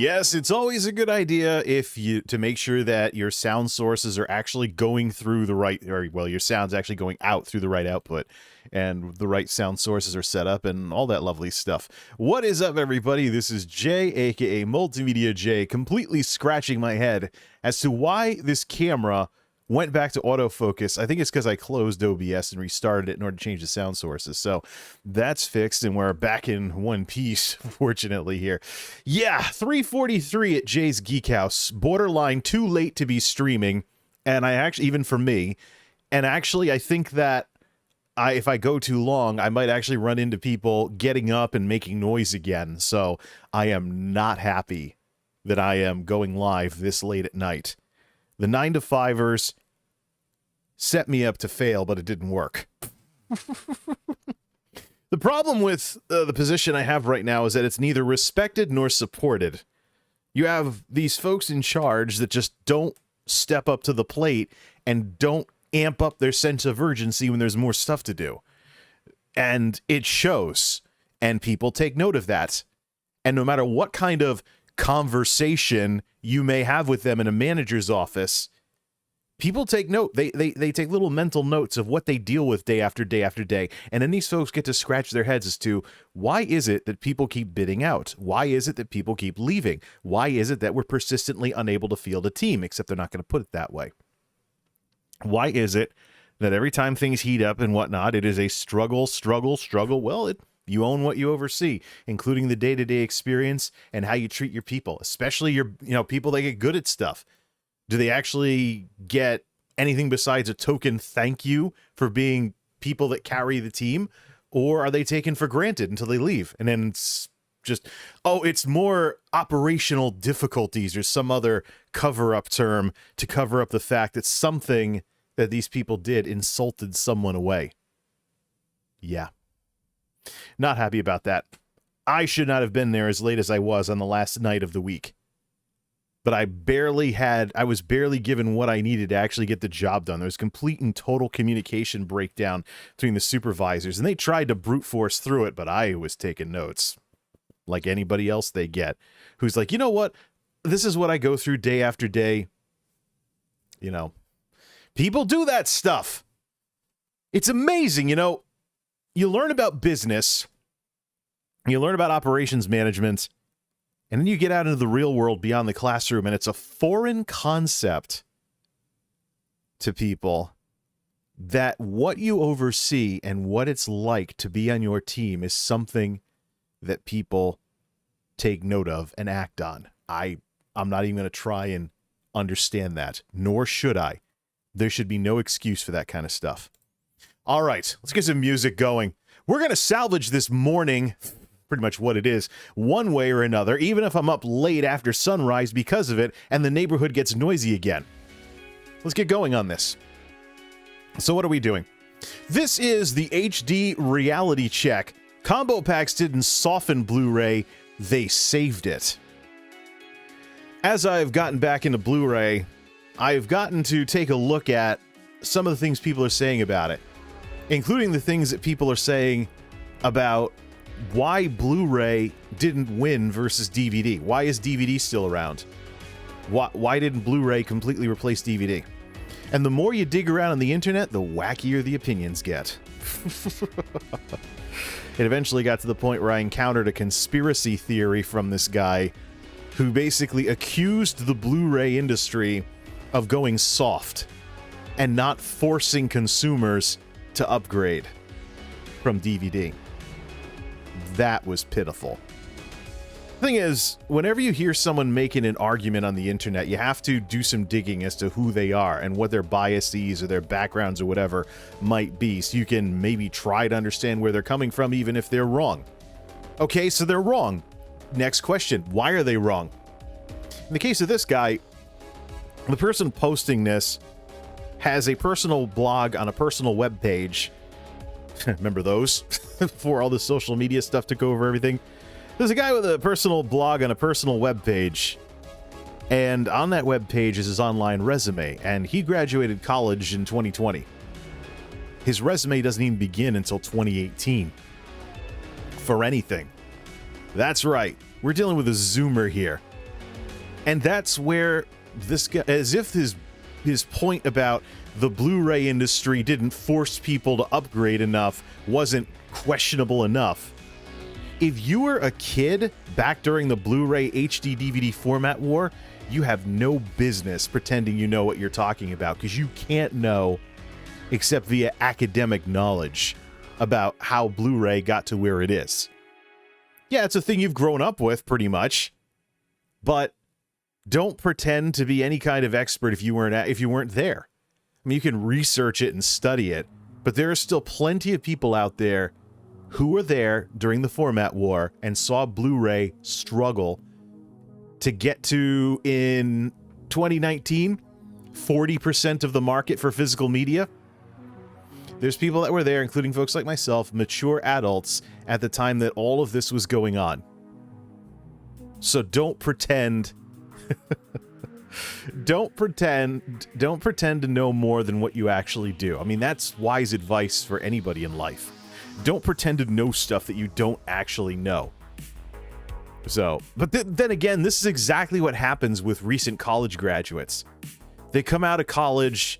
Yes, it's always a good idea to make sure that your sound sources are actually going through the right, or well, your sound's actually going out through the right output, and the right sound sources are set up, and all that lovely stuff. What is up, everybody? This is Jay, aka MultimediaJay, completely scratching my head as to why this camera went back to autofocus. I think it's because I closed OBS and restarted it in order to change the sound sources. So that's fixed, and we're back in one piece, fortunately, here. Yeah, 3:43 at Jay's Geek House. Borderline too late to be streaming, and I actually, even for me, and actually I think that if I go too long, I might actually run into people getting up and making noise again. So I am not happy that I am going live this late at night. The 9-to-5ers set me up to fail, but it didn't work. The problem with the position I have right now is that it's neither respected nor supported. You have these folks in charge that just don't step up to the plate and don't amp up their sense of urgency when there's more stuff to do. And it shows, and people take note of that. And no matter what kind of conversation you may have with them in a manager's office, people take note. They take little mental notes of what they deal with day after day after day. And then these folks get to scratch their heads as to, why is it that people keep bidding out? Why is it that people keep leaving? Why is it that we're persistently unable to field a team? Except they're not going to put it that way. Why is it that every time things heat up and whatnot, it is a struggle? Well, you own what you oversee, including the day-to-day experience and how you treat your people, especially your people that get good at stuff. Do they actually get anything besides a token thank you for being people that carry the team? Or are they taken for granted until they leave? And then it's just, oh, it's more operational difficulties or some other cover-up term to cover up the fact that something that these people did insulted someone away. Yeah. Not happy about that. I should not have been there as late as I was on the last night of the week. But I was barely given what I needed to actually get the job done. There was complete and total communication breakdown between the supervisors, and they tried to brute force through it, but I was taking notes. Like anybody else they get, who's like, you know what? This is what I go through day after day. People do that stuff. It's amazing, You learn about business, you learn about operations management, and then you get out into the real world beyond the classroom, and it's a foreign concept to people that what you oversee and what it's like to be on your team is something that people take note of and act on. I'm not even going to try and understand that, nor should I. There should be no excuse for that kind of stuff. All right, let's get some music going. We're going to salvage this morning, pretty much what it is, one way or another, even if I'm up late after sunrise because of it and the neighborhood gets noisy again. Let's get going on this. So what are we doing? This is the HD reality check. Combo packs didn't soften Blu Ray, they saved it. As I've gotten back into Blu Ray, I've gotten to take a look at some of the things people are saying about it, including the things that people are saying about why Blu Ray didn't win versus DVD. Why is DVD still around? Why didn't Blu Ray completely replace DVD? And the more you dig around on the internet, the wackier the opinions get. It eventually got to the point where I encountered a conspiracy theory from this guy who basically accused the Blu Ray industry of going soft and not forcing consumers to upgrade from DVD. That was pitiful. The thing is, whenever you hear someone making an argument on the internet, you have to do some digging as to who they are and what their biases or their backgrounds or whatever might be, so you can maybe try to understand where they're coming from, even if they're wrong. Okay, so they're wrong. Next question, why are they wrong? In the case of this guy, the person posting this has a personal blog on a personal web page. Remember those? Before all the social media stuff took over everything. There's a guy with a personal blog on a personal web page. And on that web page is his online resume. And he graduated college in 2020. His resume doesn't even begin until 2018. For anything. That's right. We're dealing with a Zoomer here. And that's where this guy, as if his point about the Blu-ray industry didn't force people to upgrade enough wasn't questionable enough. If you were a kid back during the Blu-ray HD DVD format war, you have no business pretending you know what you're talking about, because you can't know except via academic knowledge about how Blu-ray got to where it is. Yeah, it's a thing you've grown up with pretty much, but don't pretend to be any kind of expert if you weren't there. I mean, you can research it and study it, but there are still plenty of people out there who were there during the format war and saw Blu-ray struggle to get to, in 2019, 40% of the market for physical media. There's people that were there, including folks like myself, mature adults, at the time that all of this was going on. So don't pretend... don't pretend to know more than what you actually do. I mean, that's wise advice for anybody in life. Don't pretend to know stuff that you don't actually know. So, but then again, this is exactly what happens with recent college graduates. They come out of college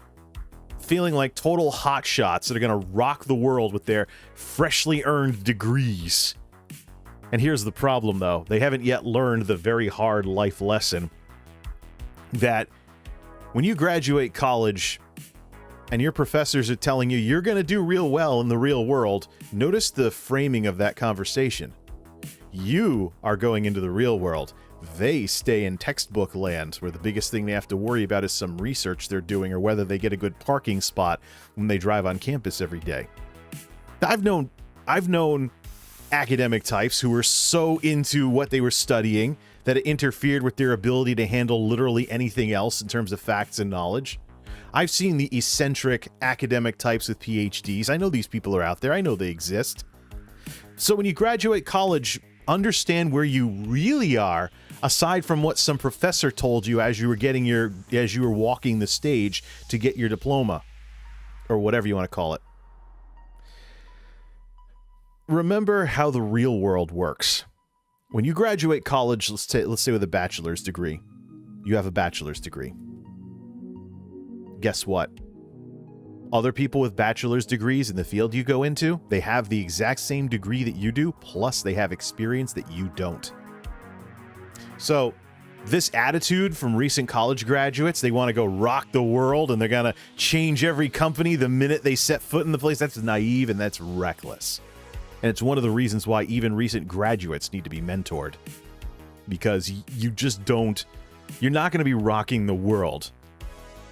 feeling like total hotshots that are going to rock the world with their freshly earned degrees. And here's the problem, though. They haven't yet learned the very hard life lesson that when you graduate college and your professors are telling you you're going to do real well in the real world, notice the framing of that conversation. You are going into the real world. They stay in textbook land, where the biggest thing they have to worry about is some research they're doing or whether they get a good parking spot when they drive on campus every day. I've known academic types who were so into what they were studying that it interfered with their ability to handle literally anything else in terms of facts and knowledge. I've seen the eccentric academic types with PhDs. I know these people are out there. I know they exist. So when you graduate college, understand where you really are, aside from what some professor told you as you were walking the stage to get your diploma, or whatever you want to call it. Remember how the real world works. When you graduate college, let's say with a bachelor's degree, you have a bachelor's degree. Guess what? Other people with bachelor's degrees in the field you go into, they have the exact same degree that you do, plus they have experience that you don't. So this attitude from recent college graduates, they want to go rock the world and they're going to change every company the minute they set foot in the place, that's naive and that's reckless. And it's one of the reasons why even recent graduates need to be mentored. Because you just don't... You're not going to be rocking the world.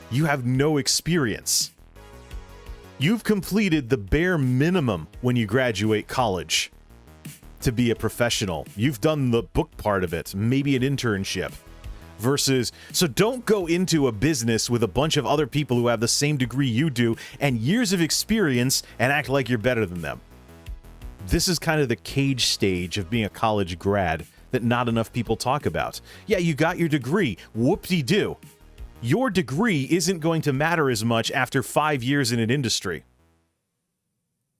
You have no experience. You've completed the bare minimum when you graduate college to be a professional. You've done the book part of it, maybe an internship. Versus... So don't go into a business with a bunch of other people who have the same degree you do and years of experience and act like you're better than them. This is kind of the cage stage of being a college grad that not enough people talk about. Yeah, you got your degree. Whoop-de-doo. Your degree isn't going to matter as much after 5 years in an industry.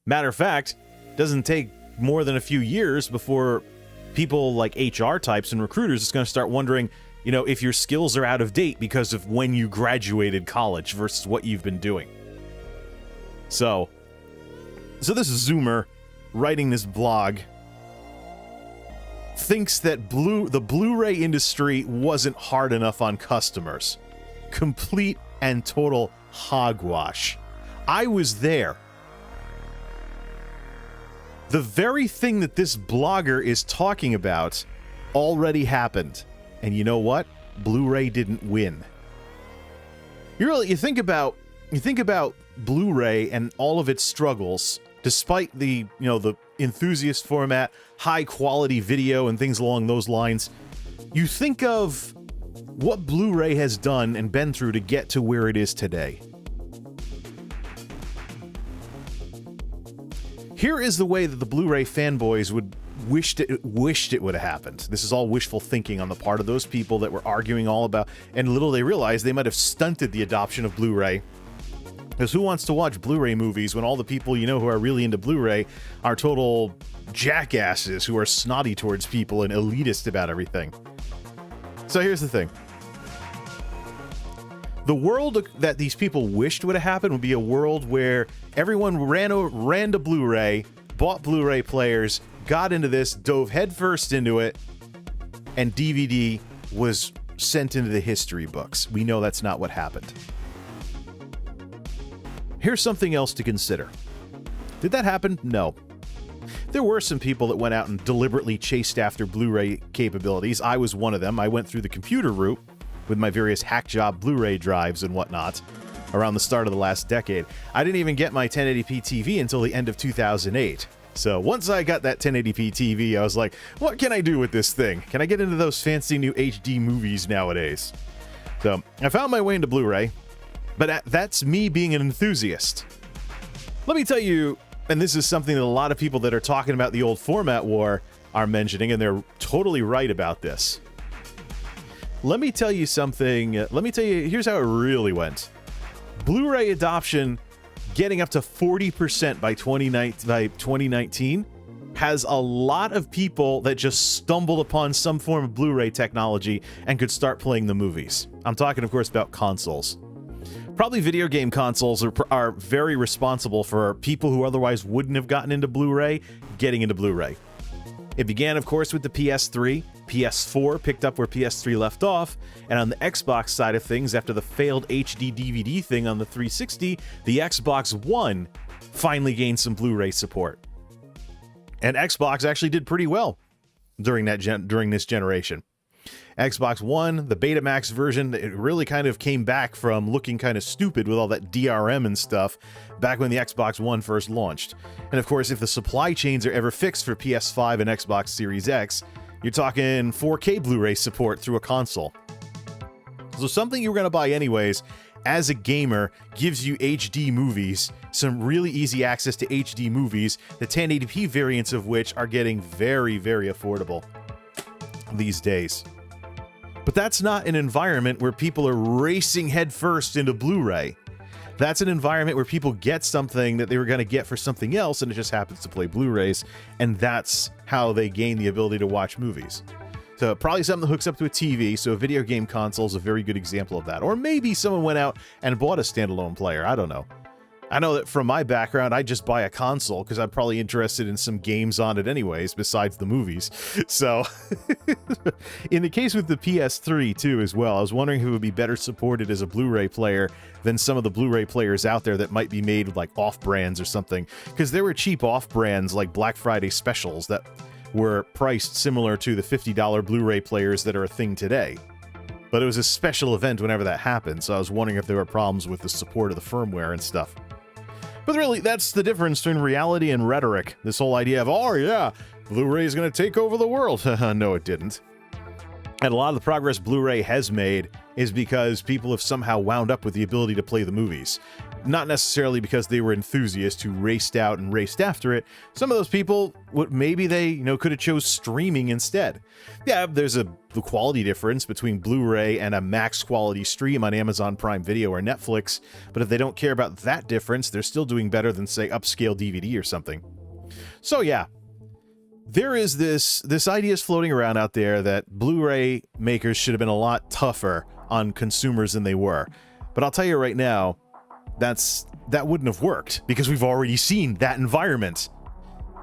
Matter of fact, it doesn't take more than a few years before people like HR types and recruiters is going to start wondering, you know, if your skills are out of date because of when you graduated college versus what you've been doing. So this is Zoomer writing this blog, thinks that the Blu-ray industry wasn't hard enough on customers. Complete and total hogwash. I was there. The very thing that this blogger is talking about already happened. And you know what? Blu-ray didn't win. You think about Blu-ray and all of its struggles. Despite the enthusiast format, high quality video and things along those lines, you think of what Blu-ray has done and been through to get to where it is today. Here is the way that the Blu-ray fanboys would wished it would have happened. This is all wishful thinking on the part of those people that were arguing all about, and little they realized they might have stunted the adoption of Blu-ray. Because who wants to watch Blu-ray movies when all the people you know who are really into Blu-ray are total jackasses who are snotty towards people and elitist about everything? So here's the thing. The world that these people wished would have happened would be a world where everyone ran to Blu Ray, bought Blu Ray players, got into this, dove headfirst into it, and DVD was sent into the history books. We know that's not what happened. Here's something else to consider. Did that happen? No. There were some people that went out and deliberately chased after Blu Ray capabilities. I was one of them. I went through the computer route with my various hack job Blu Ray drives and whatnot around the start of the last decade. I didn't even get my 1080p TV until the end of 2008. So once I got that 1080p TV, I was like, what can I do with this thing? Can I get into those fancy new HD movies nowadays? So I found my way into Blu Ray, but that's me being an enthusiast. Let me tell you, and this is something that a lot of people that are talking about the old format war are mentioning, and they're totally right about this. Let me tell you something. Here's how it really went. Blu Ray adoption getting up to 40% by 2019 has a lot of people that just stumbled upon some form of Blu Ray technology and could start playing the movies. I'm talking, of course, about consoles. Probably video game consoles are very responsible for people who otherwise wouldn't have gotten into Blu Ray getting into Blu Ray. It began, of course, with the PS3. PS4 picked up where PS3 left off, and on the Xbox side of things, after the failed HD DVD thing on the 360, the Xbox One finally gained some Blu Ray support. And Xbox actually did pretty well during this generation. Xbox One, the Betamax version, it really kind of came back from looking kind of stupid with all that DRM and stuff back when the Xbox One first launched. And of course, if the supply chains are ever fixed for PS5 and Xbox Series X, you're talking 4K Blu-ray support through a console. So something you were going to buy anyways, as a gamer, gives you HD movies, some really easy access to HD movies, the 1080p variants of which are getting very, very affordable these days. But that's not an environment where people are racing headfirst into Blu-ray. That's an environment where people get something that they were going to get for something else, and it just happens to play Blu-rays, and that's how they gain the ability to watch movies. So probably something that hooks up to a TV, so a video game console is a very good example of that. Or maybe someone went out and bought a standalone player. I don't know. I know that from my background, I just buy a console because I'm probably interested in some games on it anyways, besides the movies. So, in the case with the PS3 too as well, I was wondering who would be better supported as a Blu-ray player than some of the Blu-ray players out there that might be made with like off-brands or something. Because there were cheap off-brands like Black Friday specials that were priced similar to the $50 Blu-ray players that are a thing today. But it was a special event whenever that happened, so I was wondering if there were problems with the support of the firmware and stuff. But really, that's the difference between reality and rhetoric. This whole idea of, oh yeah, Blu-ray is going to take over the world. No, it didn't. And a lot of the progress Blu-ray has made is because people have somehow wound up with the ability to play the movies. Not necessarily because they were enthusiasts who raced out and raced after it. Some of those people, maybe they could have chose streaming instead. Yeah, there's the quality difference between Blu-ray and a max quality stream on Amazon Prime Video or Netflix, but if they don't care about that difference, they're still doing better than, say, upscale DVD or something. So yeah, there is this idea is floating around out there that Blu-ray makers should have been a lot tougher on consumers than they were. But I'll tell you right now, that wouldn't have worked because we've already seen that environment.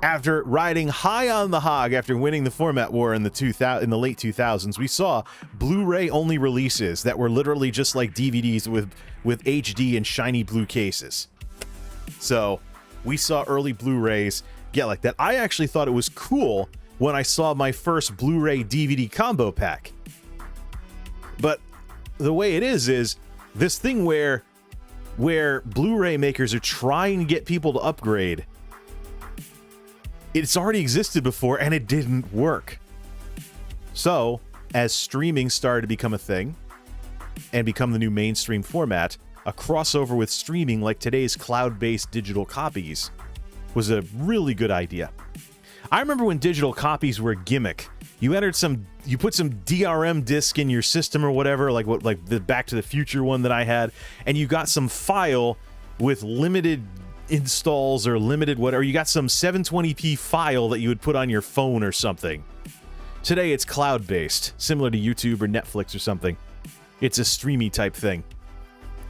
After riding high on the hog after winning the format war in the late 2000s, we saw Blu-ray only releases that were literally just like DVDs with HD and shiny blue cases. So we saw early Blu-rays get like that. I actually thought it was cool when I saw my first Blu-ray DVD combo pack. But the way it is this thing where Blu-ray makers are trying to get people to upgrade. It's already existed before and it didn't work. So, as streaming started to become a thing and become the new mainstream format, a crossover with streaming like today's cloud-based digital copies was a really good idea. I remember when digital copies were a gimmick. You put some DRM disc in your system or whatever, like the Back to the Future one that I had, and you got some file with limited installs or limited whatever. You got some 720p file that you would put on your phone or something. Today it's cloud-based, similar to YouTube or Netflix or something. It's a streamy type thing.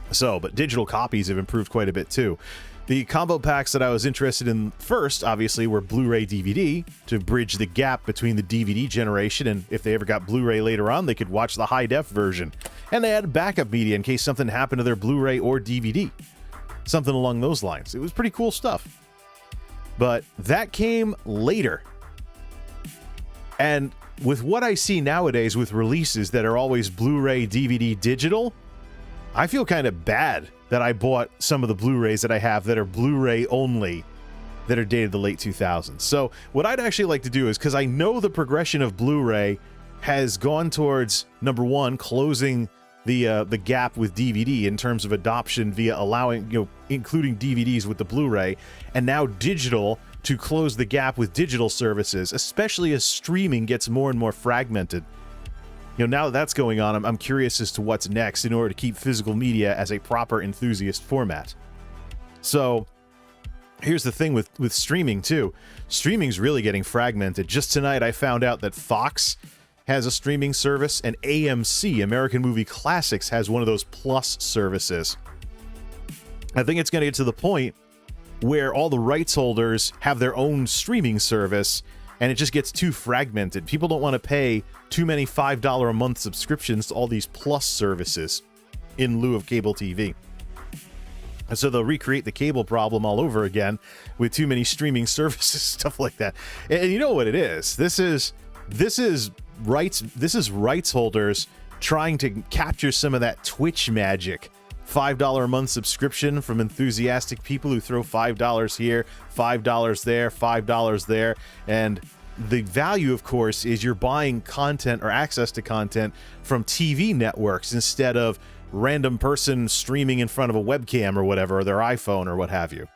So, but digital copies have improved quite a bit too. The combo packs that I was interested in first, obviously, were Blu Ray DVD to bridge the gap between the DVD generation, and if they ever got Blu Ray later on, they could watch the high-def version. And they had backup media in case something happened to their Blu Ray or DVD. Something along those lines. It was pretty cool stuff. But that came later. And with what I see nowadays with releases that are always Blu Ray, DVD, digital, I feel kind of bad that I bought some of the Blu Rays that I have that are Blu Ray only, that are dated the late 2000s. So what I'd actually like to do is, because I know the progression of Blu Ray has gone towards, number one, closing the gap with DVD in terms of adoption via allowing, including DVDs with the Blu Ray, and now digital to close the gap with digital services, especially as streaming gets more and more fragmented. Now that that's going on, I'm curious as to what's next in order to keep physical media as a proper enthusiast format. So here's the thing with streaming too. Streaming's really getting fragmented. Just tonight I found out that Fox has a streaming service, and AMC, American Movie Classics, has one of those plus services. I think it's going to get to the point where all the rights holders have their own streaming service, and it just gets too fragmented. People don't want to pay too many $5 a month subscriptions to all these plus services in lieu of cable TV. And so they'll recreate the cable problem all over again with too many streaming services, stuff like that. And you know what it is? This is rights holders trying to capture some of that Twitch magic. $5 a month subscription from enthusiastic people who throw $5 here, $5 there, $5 there. And the value, of course, is you're buying content or access to content from TV networks instead of random person streaming in front of a webcam or whatever, or their iPhone or what have you.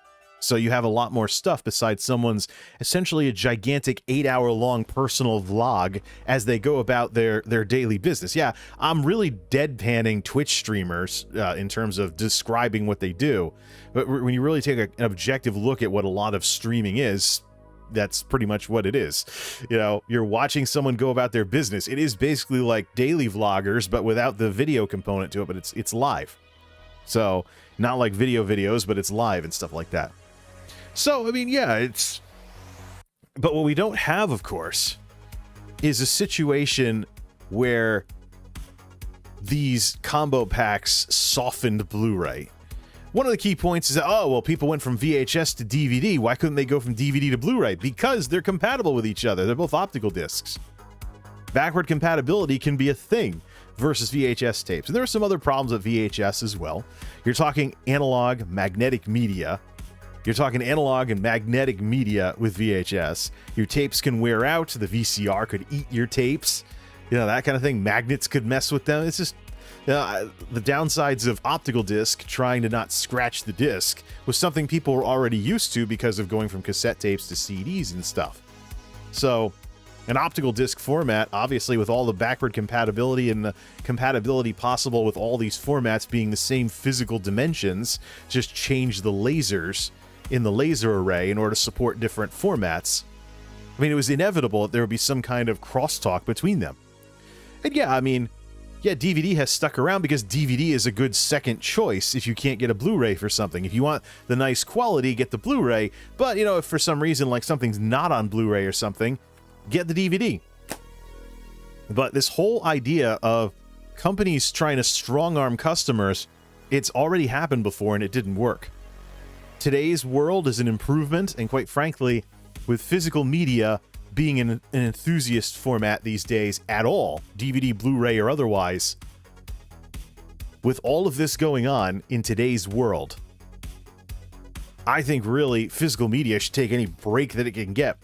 So you have a lot more stuff besides someone's essentially a gigantic 8-hour-long personal vlog as they go about their daily business. Yeah, I'm really deadpanning Twitch streamers in terms of describing what they do. But when you really take an objective look at what a lot of streaming is, that's pretty much what it is. You're watching someone go about their business. It is basically like daily vloggers, but without the video component to it, but it's live. So not like videos, but it's live and stuff like that. So, I mean, yeah, but what we don't have, of course, is a situation where these combo packs softened Blu Ray. One of the key points is that, people went from VHS to DVD. Why couldn't they go from DVD to Blu Ray? Because they're compatible with each other. They're both optical discs. Backward compatibility can be a thing versus VHS tapes. And there are some other problems with VHS as well. You're talking analog magnetic media. You're talking analog and magnetic media with VHS. Your tapes can wear out. The VCR could eat your tapes. That kind of thing. Magnets could mess with them. It's just the downsides of optical disc trying to not scratch the disc was something people were already used to because of going from cassette tapes to CDs and stuff. So an optical disc format, obviously with all the backward compatibility and the compatibility possible with all these formats being the same physical dimensions, just change the lasers in the laser array in order to support different formats. I mean, it was inevitable that there would be some kind of crosstalk between them. And DVD has stuck around because DVD is a good second choice if you can't get a Blu-ray for something. If you want the nice quality, get the Blu-ray. But, if for some reason, like something's not on Blu-ray or something, get the DVD. But this whole idea of companies trying to strong-arm customers, it's already happened before and it didn't work. Today's world is an improvement, and quite frankly, with physical media being an enthusiast format these days at all, DVD, Blu-ray, or otherwise, with all of this going on in today's world, I think really physical media should take any break that it can get.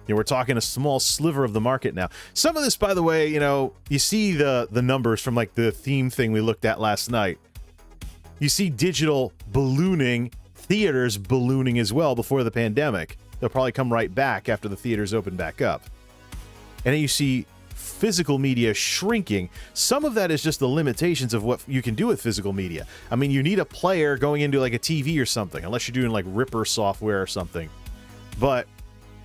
We're talking a small sliver of the market now. Some of this, by the way, you see the numbers from like the theme thing we looked at last night. You see digital ballooning, theaters ballooning as well before the pandemic. They'll probably come right back after the theaters open back up. And then you see physical media shrinking. Some of that is just the limitations of what you can do with physical media. I mean, you need a player going into like a TV or something, unless you're doing like Ripper software or something. But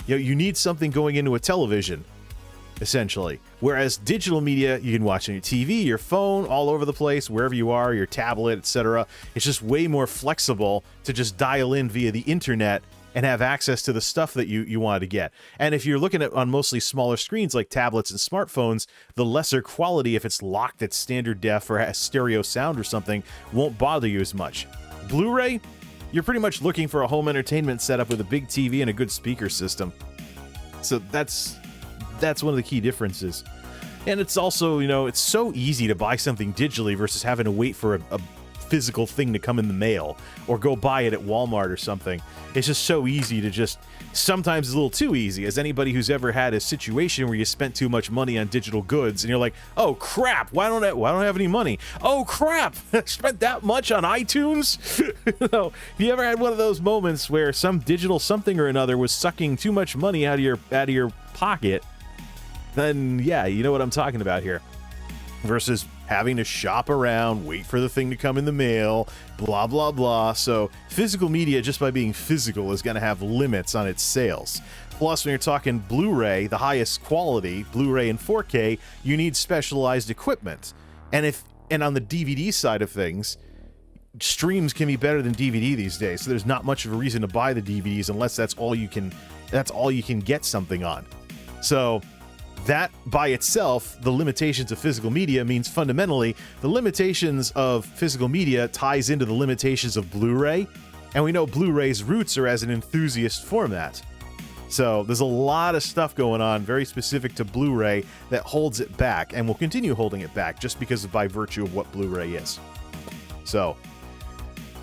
you need something going into a television. essentially. Whereas digital media, you can watch on your TV, your phone, all over the place, wherever you are, your tablet, etc. It's just way more flexible to just dial in via the internet and have access to the stuff that you wanted to get. And if you're looking at on mostly smaller screens like tablets and smartphones, the lesser quality, if it's locked at standard def or has stereo sound or something, won't bother you as much. Blu-ray, you're pretty much looking for a home entertainment setup with a big TV and a good speaker system. So that's one of the key differences. And it's also, you know, it's so easy to buy something digitally versus having to wait for a physical thing to come in the mail or go buy it at Walmart or something. It's just so easy to just, sometimes it's a little too easy, as anybody who's ever had a situation where you spent too much money on digital goods and you're like, oh crap, why don't I have any money? Oh crap, I spent that much on iTunes? You know, have you ever had one of those moments where some digital something or another was sucking too much money out of your pocket? Then yeah, you know what I'm talking about here. Versus having to shop around, wait for the thing to come in the mail, blah, blah, blah. So physical media, just by being physical, is going to have limits on its sales. Plus, when you're talking Blu-ray, the highest quality, Blu-ray and 4K, you need specialized equipment. And on the DVD side of things, streams can be better than DVD these days. So there's not much of a reason to buy the DVDs unless that's all you can get something on. So that by itself, the limitations of physical media means fundamentally the limitations of physical media ties into the limitations of Blu-ray, and we know Blu-ray's roots are as an enthusiast format. So there's a lot of stuff going on very specific to Blu-ray that holds it back and will continue holding it back just because of by virtue of what Blu-ray is. So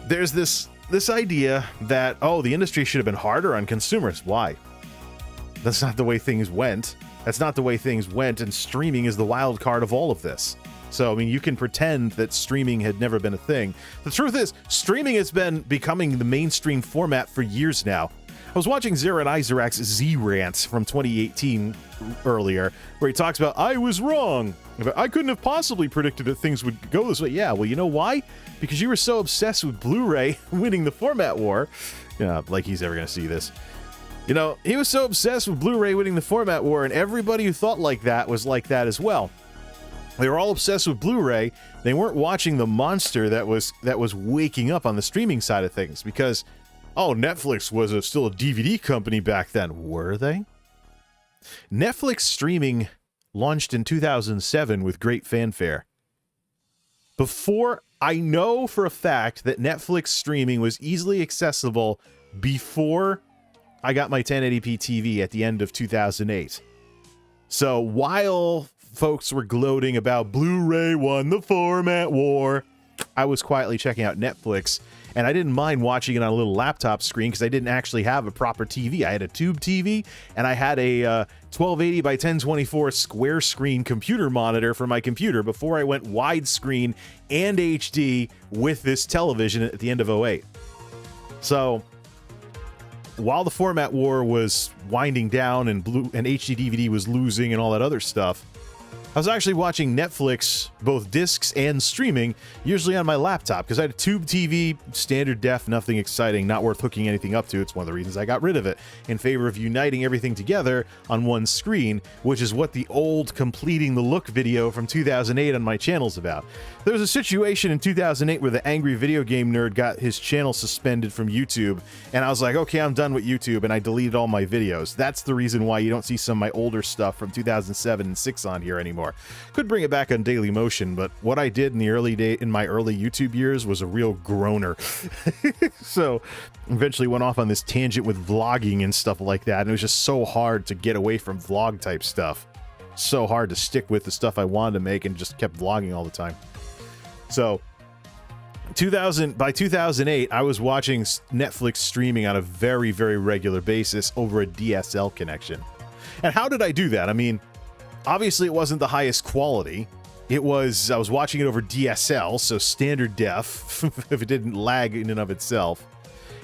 there's this idea that, oh, the industry should have been harder on consumers. Why? That's not the way things went. That's not the way things went, and streaming is the wild card of all of this. So, I mean, you can pretend that streaming had never been a thing. The truth is, streaming has been becoming the mainstream format for years now. I was watching Zara and Isaac's Z-Rant from 2018 earlier, where he talks about, I was wrong. I couldn't have possibly predicted that things would go this way. Yeah, well, you know why? Because you were so obsessed with Blu-ray winning the format war. Yeah, like he's ever going to see this. You know, he was so obsessed with Blu-ray winning the format war, and everybody who thought like that was like that as well. They were all obsessed with Blu-ray. They weren't watching the monster that was waking up on the streaming side of things, because, oh, Netflix was still a DVD company back then. Were they? Netflix streaming launched in 2007 with great fanfare. I know for a fact that Netflix streaming was easily accessible before I got my 1080p TV at the end of 2008. So while folks were gloating about Blu-ray won the format war, I was quietly checking out Netflix, and I didn't mind watching it on a little laptop screen because I didn't actually have a proper TV. I had a tube TV, and I had a 1280 by 1024 square screen computer monitor for my computer before I went widescreen and HD with this television at the end of 08. So while the format war was winding down and HD DVD was losing and all that other stuff, I was actually watching Netflix, both discs and streaming, usually on my laptop, because I had a tube TV, standard def, nothing exciting, not worth hooking anything up to. It's one of the reasons I got rid of it, in favor of uniting everything together on one screen, which is what the old Completing the Look video from 2008 on my channel's about. There was a situation in 2008 where the angry video game nerd got his channel suspended from YouTube, and I was like, okay, I'm done with YouTube, and I deleted all my videos. That's the reason why you don't see some of my older stuff from 2007 and 6 on here anymore. Could bring it back on Daily Motion, but what I did in my early YouTube years was a real groaner. So eventually went off on this tangent with vlogging and stuff like that, and it was just so hard to get away from vlog type stuff. So hard to stick with the stuff I wanted to make and just kept vlogging all the time. So by 2008, I was watching Netflix streaming on a very, very regular basis over a DSL connection. And how did I do that? I mean, obviously it wasn't the highest quality. I was watching it over DSL, so standard def, if it didn't lag in and of itself.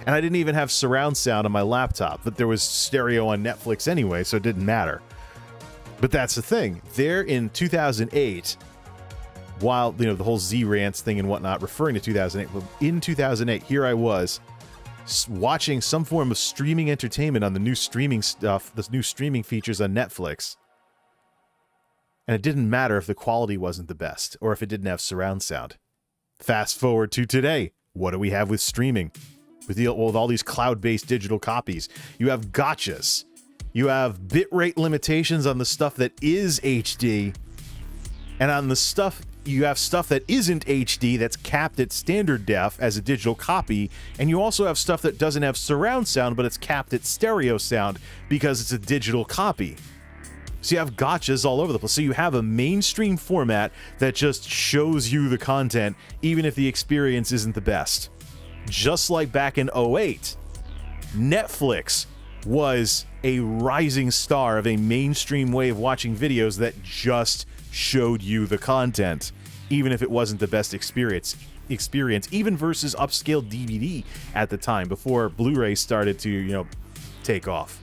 And I didn't even have surround sound on my laptop, but there was stereo on Netflix anyway, so it didn't matter. But that's the thing. There in 2008, while, you know, the whole Z-Rants thing and whatnot, referring to 2008, well, in 2008, here I was watching some form of streaming entertainment on the new streaming stuff, the new streaming features on Netflix. And it didn't matter if the quality wasn't the best or if it didn't have surround sound. Fast forward to today. What do we have with streaming? With all these cloud-based digital copies. You have gotchas. You have bitrate limitations on the stuff that is HD. And on the stuff, you have stuff that isn't HD that's capped at standard def as a digital copy. And you also have stuff that doesn't have surround sound, but it's capped at stereo sound because it's a digital copy. So you have gotchas all over the place. So you have a mainstream format that just shows you the content, even if the experience isn't the best. Just like back in 2008, Netflix was a rising star of a mainstream way of watching videos that just showed you the content, even if it wasn't the best experience, even versus upscale DVD at the time, before Blu Ray started to, take off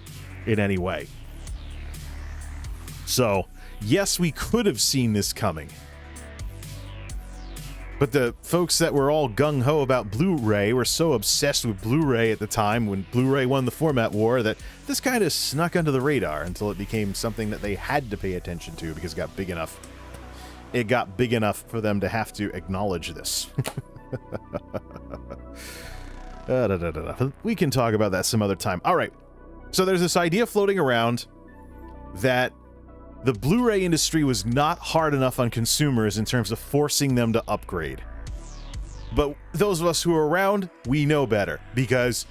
in any way. So, yes, we could have seen this coming. But the folks that were all gung-ho about Blu Ray were so obsessed with Blu Ray at the time when Blu Ray won the format war that this kind of snuck under the radar until it became something that they had to pay attention to because it got big enough. It got big enough for them to have to acknowledge this. We can talk about that some other time. All right. So there's this idea floating around that the Blu-ray industry was not hard enough on consumers in terms of forcing them to upgrade. But those of us who are around, we know better because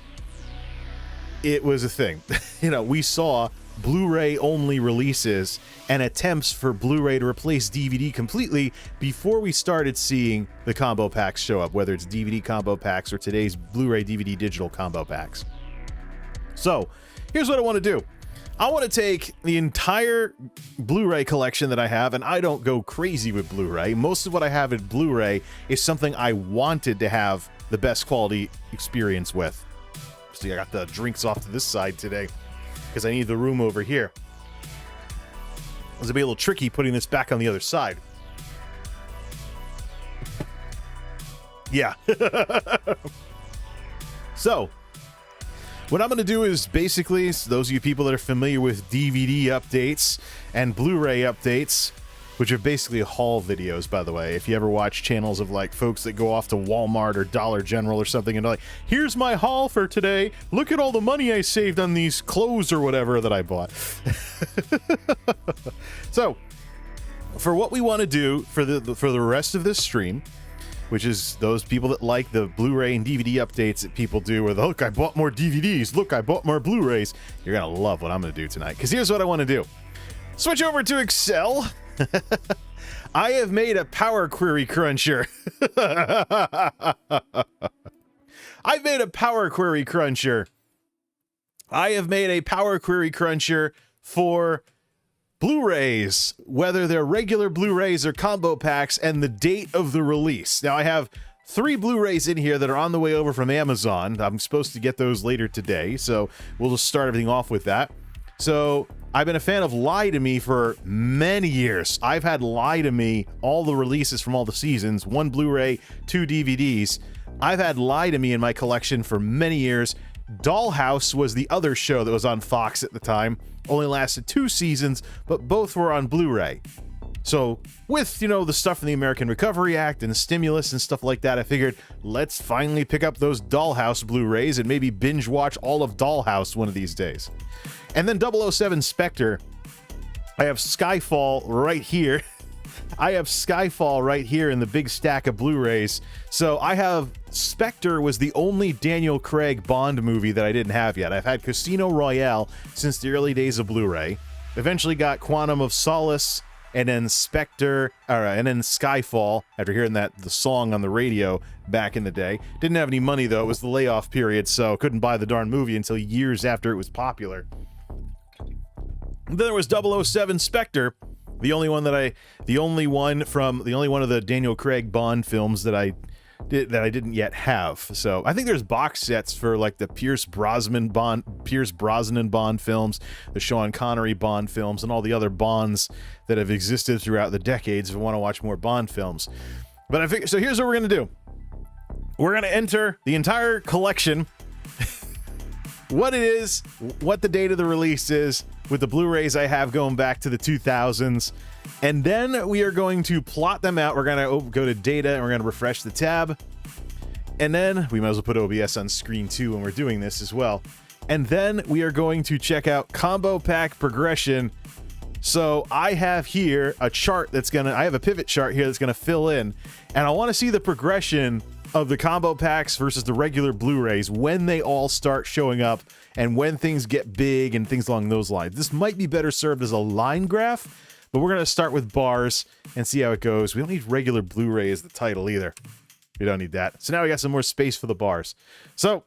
it was a thing. We saw Blu-ray only releases and attempts for Blu-ray to replace DVD completely before we started seeing the combo packs show up, whether it's DVD combo packs or today's Blu-ray DVD digital combo packs. So, here's what I want to do. I want to take the entire Blu-ray collection that I have, and I don't go crazy with Blu-ray. Most of what I have in Blu-ray is something I wanted to have the best quality experience with. See, I got the drinks off to this side today because I need the room over here. It was a little tricky putting this back on the other side. Yeah. So, what I'm going to do is basically, those of you people that are familiar with DVD updates and Blu-ray updates, which are basically haul videos, by the way. If you ever watch channels of like folks that go off to Walmart or Dollar General or something and like, here's my haul for today. Look at all the money I saved on these clothes or whatever that I bought. So, for what we want to do for the rest of this stream, which is those people that like the Blu-ray and DVD updates that people do, where look, I bought more DVDs, look, I bought more Blu-rays. You're going to love what I'm going to do tonight, because here's what I want to do. Switch over to Excel. I have made a Power Query Cruncher. I've made a Power Query Cruncher. I have made a Power Query Cruncher for Blu-rays, whether they're regular Blu-rays or combo packs, and the date of the release. Now, I have 3 Blu-rays in here that are on the way over from Amazon. I'm supposed to get those later today, so we'll just start everything off with that. So, I've been a fan of Lie to Me for many years. I've had Lie to Me, all the releases from all the seasons, 1 Blu-ray, 2 DVDs. I've had Lie to Me in my collection for many years. Dollhouse was the other show that was on Fox at the time. Only lasted 2 seasons, but both were on Blu-ray. So, with, the stuff from the American Recovery Act and stimulus and stuff like that, I figured, let's finally pick up those Dollhouse Blu-rays and maybe binge watch all of Dollhouse one of these days. And then 007 Spectre. I have Skyfall right here. I have Skyfall right here in the big stack of Blu-rays. So I have Spectre was the only Daniel Craig Bond movie that I didn't have yet. I've had Casino Royale since the early days of Blu-ray. Eventually got Quantum of Solace, and then Spectre, and then Skyfall, after hearing the song on the radio back in the day. Didn't have any money, though. It was the layoff period, so couldn't buy the darn movie until years after it was popular. Then there was 007 Spectre, the only one of the Daniel Craig Bond films that I didn't yet have. So I think there's box sets for like the Pierce Brosnan Bond films, the Sean Connery Bond films, and all the other Bonds that have existed throughout the decades if you want to watch more Bond films. But I figured, so here's what we're going to do. We're going to enter the entire collection, what it is, what the date of the release is, with the Blu-rays I have going back to the 2000s, And then we are going to plot them out. We're going to go to data and we're going to refresh the tab. And then we might as well put OBS on screen too when we're doing this as well. And then we are going to check out combo pack progression. So I have here a chart I have a pivot chart here that's going to fill in. And I want to see the progression of the combo packs versus the regular Blu-rays when they all start showing up and when things get big and things along those lines. This might be better served as a line graph, but we're going to start with bars and see how it goes. We don't need regular Blu-ray as the title either. We don't need that. So now we got some more space for the bars. So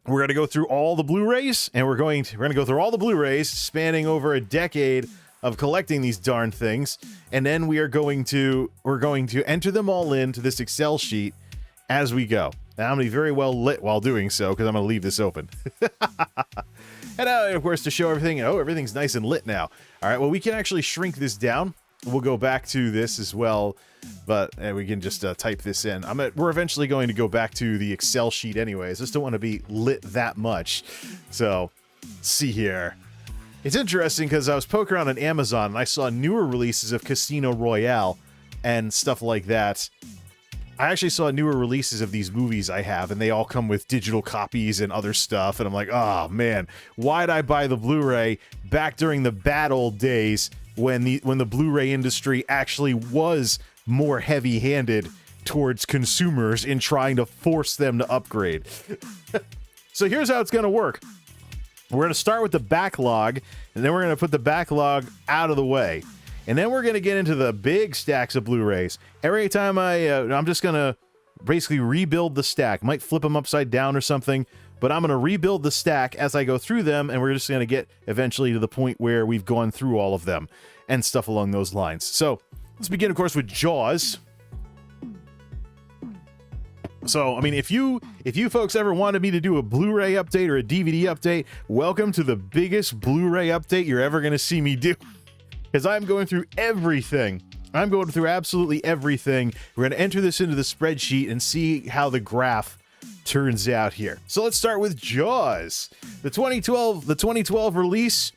we're going to go through all the Blu-rays, and we're going to go through all the Blu-rays spanning over a decade of collecting these darn things, and then we're going to enter them all into this Excel sheet as we go. Now, I'm going to be very well lit while doing so because I'm going to leave this open. And of course, to show everything, everything's nice and lit now. All right, well, we can actually shrink this down. We'll go back to this as well, but we can just type this in. We're eventually going to go back to the Excel sheet anyways. I just don't want to be lit that much. So, let's see here. It's interesting because I was poking around on Amazon and I saw newer releases of Casino Royale and stuff like that. I actually saw newer releases of these movies I have, and they all come with digital copies and other stuff, and I'm like, oh man, why'd I buy the Blu-ray back during the bad old days when the Blu-ray industry actually was more heavy-handed towards consumers in trying to force them to upgrade? So here's how it's going to work. We're going to start with the backlog, and then we're going to put the backlog out of the way. And then we're going to get into the big stacks of Blu-rays. Every time I'm just going to basically rebuild the stack. Might flip them upside down or something, but I'm going to rebuild the stack as I go through them, and we're just going to get eventually to the point where we've gone through all of them and stuff along those lines. So let's begin, of course, with Jaws. So, I mean, if you folks ever wanted me to do a Blu-ray update or a DVD update, welcome to the biggest Blu-ray update you're ever going to see me do. Because I'm going through everything. I'm going through absolutely everything. We're going to enter this into the spreadsheet and see how the graph turns out here. So let's start with Jaws, the 2012 release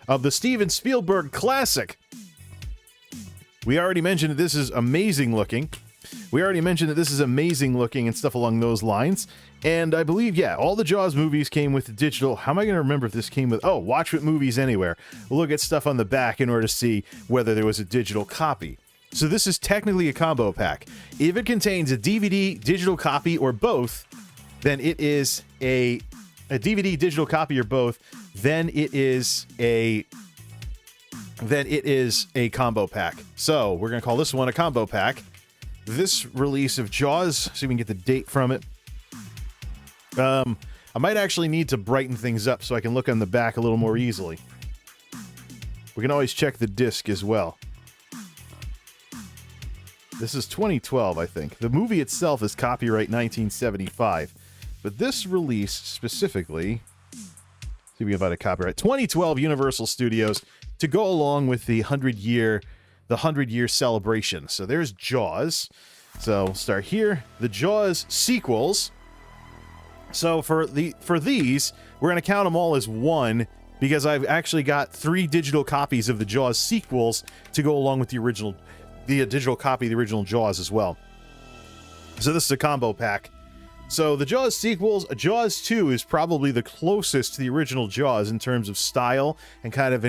of the Steven Spielberg classic. We already mentioned that this is amazing looking. And stuff along those lines. And I believe, yeah, all the Jaws movies came with the digital. How am I going to remember if this came with... Oh, Watch It Movies Anywhere. We'll look at stuff on the back in order to see whether there was a digital copy. So this is technically a combo pack. If it contains a DVD, digital copy, or both, then it is a DVD, digital copy, or both, then it is a combo pack. So we're going to call this one a combo pack. This release of Jaws, so we can get the date from it. I might actually need to brighten things up so I can look on the back a little more easily. We can always check the disc as well. This is 2012, I think. The movie itself is copyright 1975. But this release specifically... See if we can find a copyright. 2012 Universal Studios to go along with the 100-year celebration. So there's Jaws. So we'll start here. The Jaws sequels. So for these, we're going to count them all as one because I've actually got 3 digital copies of the Jaws sequels to go along with the digital copy of the original Jaws as well. So this is a combo pack. So the Jaws sequels, Jaws 2 is probably the closest to the original Jaws in terms of style and kind of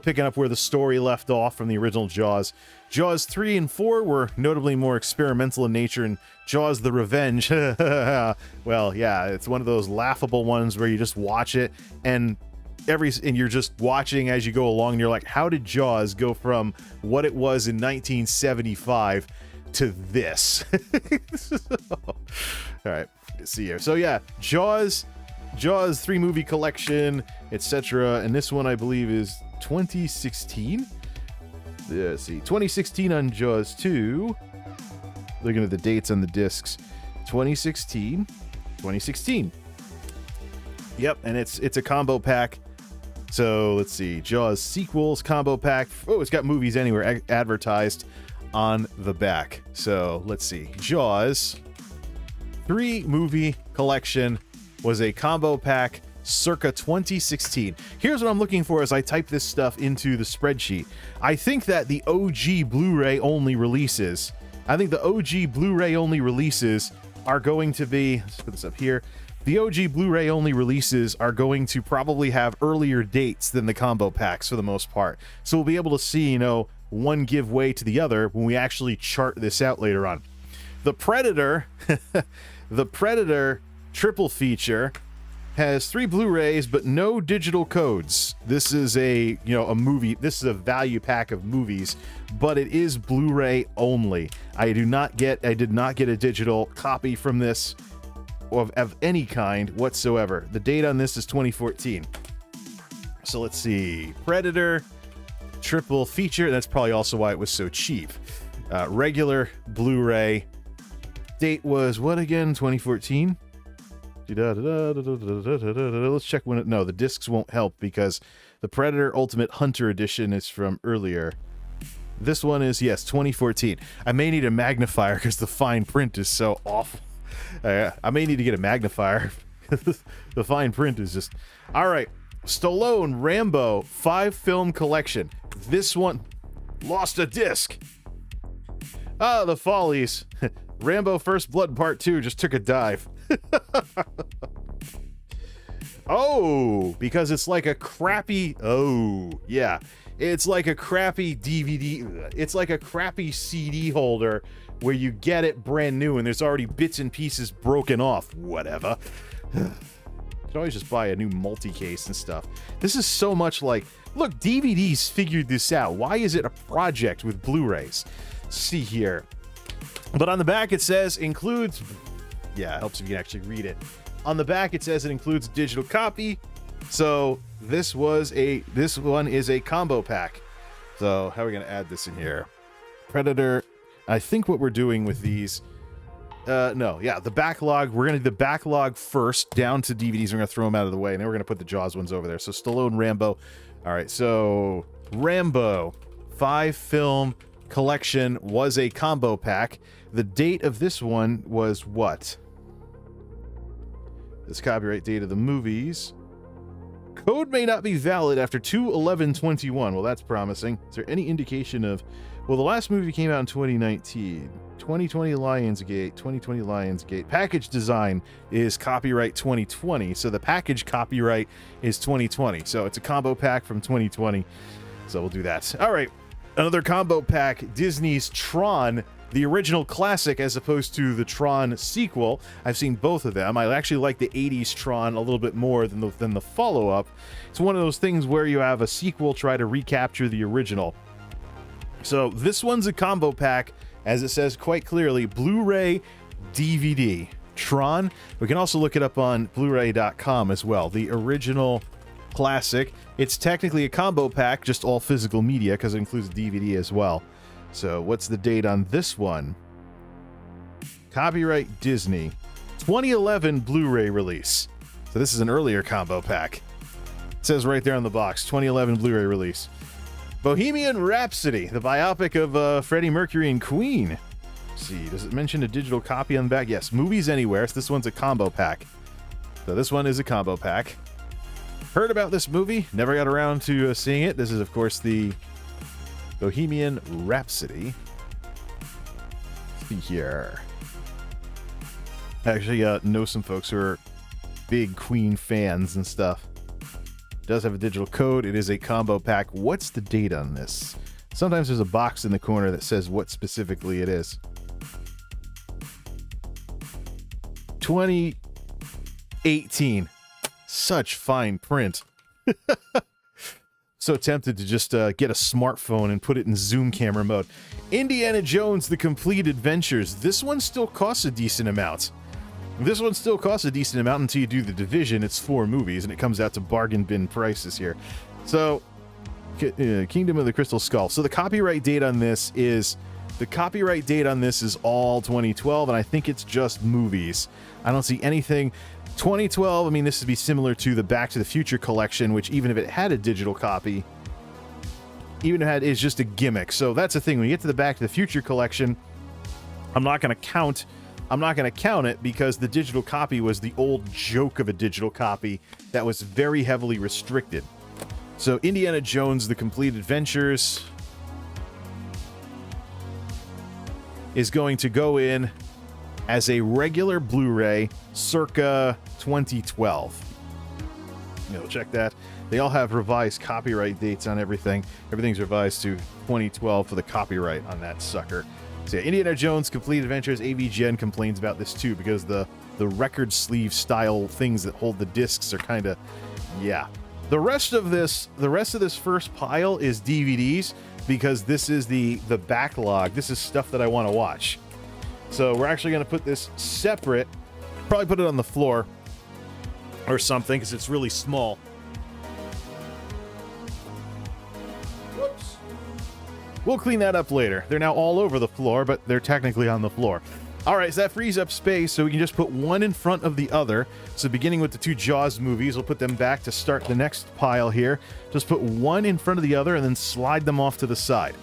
picking up where the story left off from the original Jaws. Jaws 3 and 4 were notably more experimental in nature, and Jaws the Revenge, well, yeah, it's one of those laughable ones where you just watch it and you're just watching as you go along and you're like, how did Jaws go from what it was in 1975 to this? All right, let's see here. So yeah, Jaws 3 movie collection, etc. And this one I believe is 2016. Let's see, 2016 on Jaws 2. Looking at the dates on the discs, 2016. Yep, and it's a combo pack. So let's see, Jaws sequels combo pack. Oh, it's got Movies Anywhere advertised on the back. So let's see, Jaws 3 movie collection was a combo pack circa 2016. Here's what I'm looking for as I type this stuff into the spreadsheet. I think that the OG Blu-ray only releases, are going to be, let's put this up here. The OG Blu-ray only releases are going to probably have earlier dates than the combo packs for the most part. So we'll be able to see, one give way to the other when we actually chart this out later on. The Predator, the Predator triple feature has 3 Blu-rays but no digital codes. This is a movie. This is a value pack of movies, but it is Blu-ray only. I did not get a digital copy from this of any kind whatsoever. The date on this is 2014. So let's see. Predator triple feature. That's probably also why it was so cheap. Regular Blu-ray. Date was what again? 2014. Let's check when no, the discs won't help because the Predator Ultimate Hunter Edition is from earlier. This one is, yes, 2014. I may need a magnifier because the fine print is so awful. I may need to get a magnifier. The fine print is just... All right. Stallone Rambo 5-film collection. This one lost a disc. The Follies. Rambo First Blood Part 2 just took a dive. Oh, because it's like a crappy... Oh, yeah. It's like a crappy DVD. It's like a crappy CD holder where you get it brand new and there's already bits and pieces broken off. Whatever. You can always just buy a new multi-case and stuff. This is so much like... Look, DVDs figured this out. Why is it a project with Blu-rays? Let's see here. But on the back it says includes... Yeah, it helps if you can actually read it. On the back it says it includes a digital copy. So this one is a combo pack. So how are we going to add this in here? Predator. I think what we're doing with these... the backlog. We're going to do the backlog first down to DVDs. We're going to throw them out of the way. And then we're going to put the Jaws ones over there. So Stallone Rambo. All right, so Rambo 5-film collection was a combo pack. The date of this one was what? This copyright date of the movies. Code may not be valid after 2/11/21. Well, that's promising. Is there any indication of... Well, the last movie came out in 2019. 2020 Lionsgate. Package design is copyright 2020. So the package copyright is 2020. So it's a combo pack from 2020. So we'll do that. All right. Another combo pack. Disney's Tron, the original classic as opposed to the Tron sequel. I've seen both of them. I actually like the 80s Tron a little bit more than the follow-up. It's one of those things where you have a sequel try to recapture the original. So this one's a combo pack, as it says quite clearly, Blu-ray, DVD, Tron. We can also look it up on Blu-ray.com as well. The original classic. It's technically a combo pack, just all physical media because it includes DVD as well. So what's the date on this one? Copyright Disney. 2011 Blu-ray release. So this is an earlier combo pack. It says right there on the box, 2011 Blu-ray release. Bohemian Rhapsody, the biopic of Freddie Mercury and Queen. Let's see, does it mention a digital copy on the back? Yes, Movies Anywhere. So this one's a combo pack. So this one is a combo pack. Heard about this movie, never got around to seeing it. This is, of course, the Bohemian Rhapsody. Let's see here. I actually know some folks who are big Queen fans and stuff. It does have a digital code. It is a combo pack. What's the date on this? Sometimes there's a box in the corner that says what specifically it is. 2018. Such fine print. So tempted to just get a smartphone and put it in zoom camera mode. Indiana Jones: The Complete Adventures. This one still costs a decent amount. This one still costs a decent amount until you do the division. It's 4 movies, and it comes out to bargain bin prices here. So, Kingdom of the Crystal Skull. So the copyright date on this is... The copyright date on this is all 2012, and I think it's just movies. I don't see anything... 2012, I mean, this would be similar to the Back to the Future collection, which even if it had a digital copy, even if it had, is just a gimmick. So that's the thing. When you get to the Back to the Future collection, I'm not going to count I'm not going to count it because the digital copy was the old joke of a digital copy that was very heavily restricted. So Indiana Jones: The Complete Adventures is going to go in as a regular Blu-ray circa 2012. Check that. They all have revised copyright dates on everything. Everything's revised to 2012 for the copyright on that sucker. So yeah, Indiana Jones: Complete Adventures, AVGN complains about this too because the record sleeve style things that hold the discs are kind of, yeah. The rest of this first pile is DVDs because this is the backlog. This is stuff that I want to watch. So we're actually going to put this separate. Probably put it on the floor or something because it's really small. Whoops. We'll clean that up later. They're now all over the floor, but they're technically on the floor. All right, so that frees up space, so we can just put one in front of the other. So beginning with the two Jaws movies, we'll put them back to start the next pile here. Just put one in front of the other and then slide them off to the side.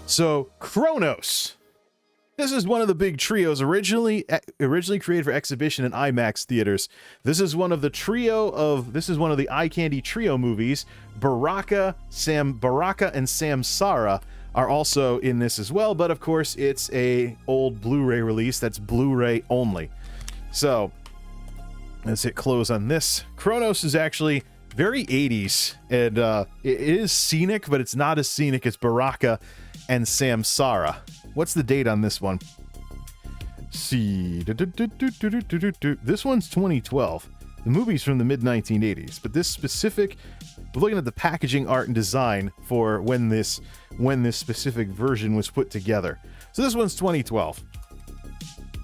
So, Kronos. This is one of the big trios originally created for exhibition in IMAX theaters. This is one of the eye candy trio movies. Baraka and Samsara are also in this as well, but of course it's a old Blu-ray release that's Blu-ray only. So let's hit close on this. Kronos is actually very 80s, and it is scenic, but it's not as scenic as Baraka and Samsara. What's the date on this one? See, this one's 2012. The movie's from the mid-1980s, but this specific, we're looking at the packaging, art, and design for when this specific version was put together. So this one's 2012.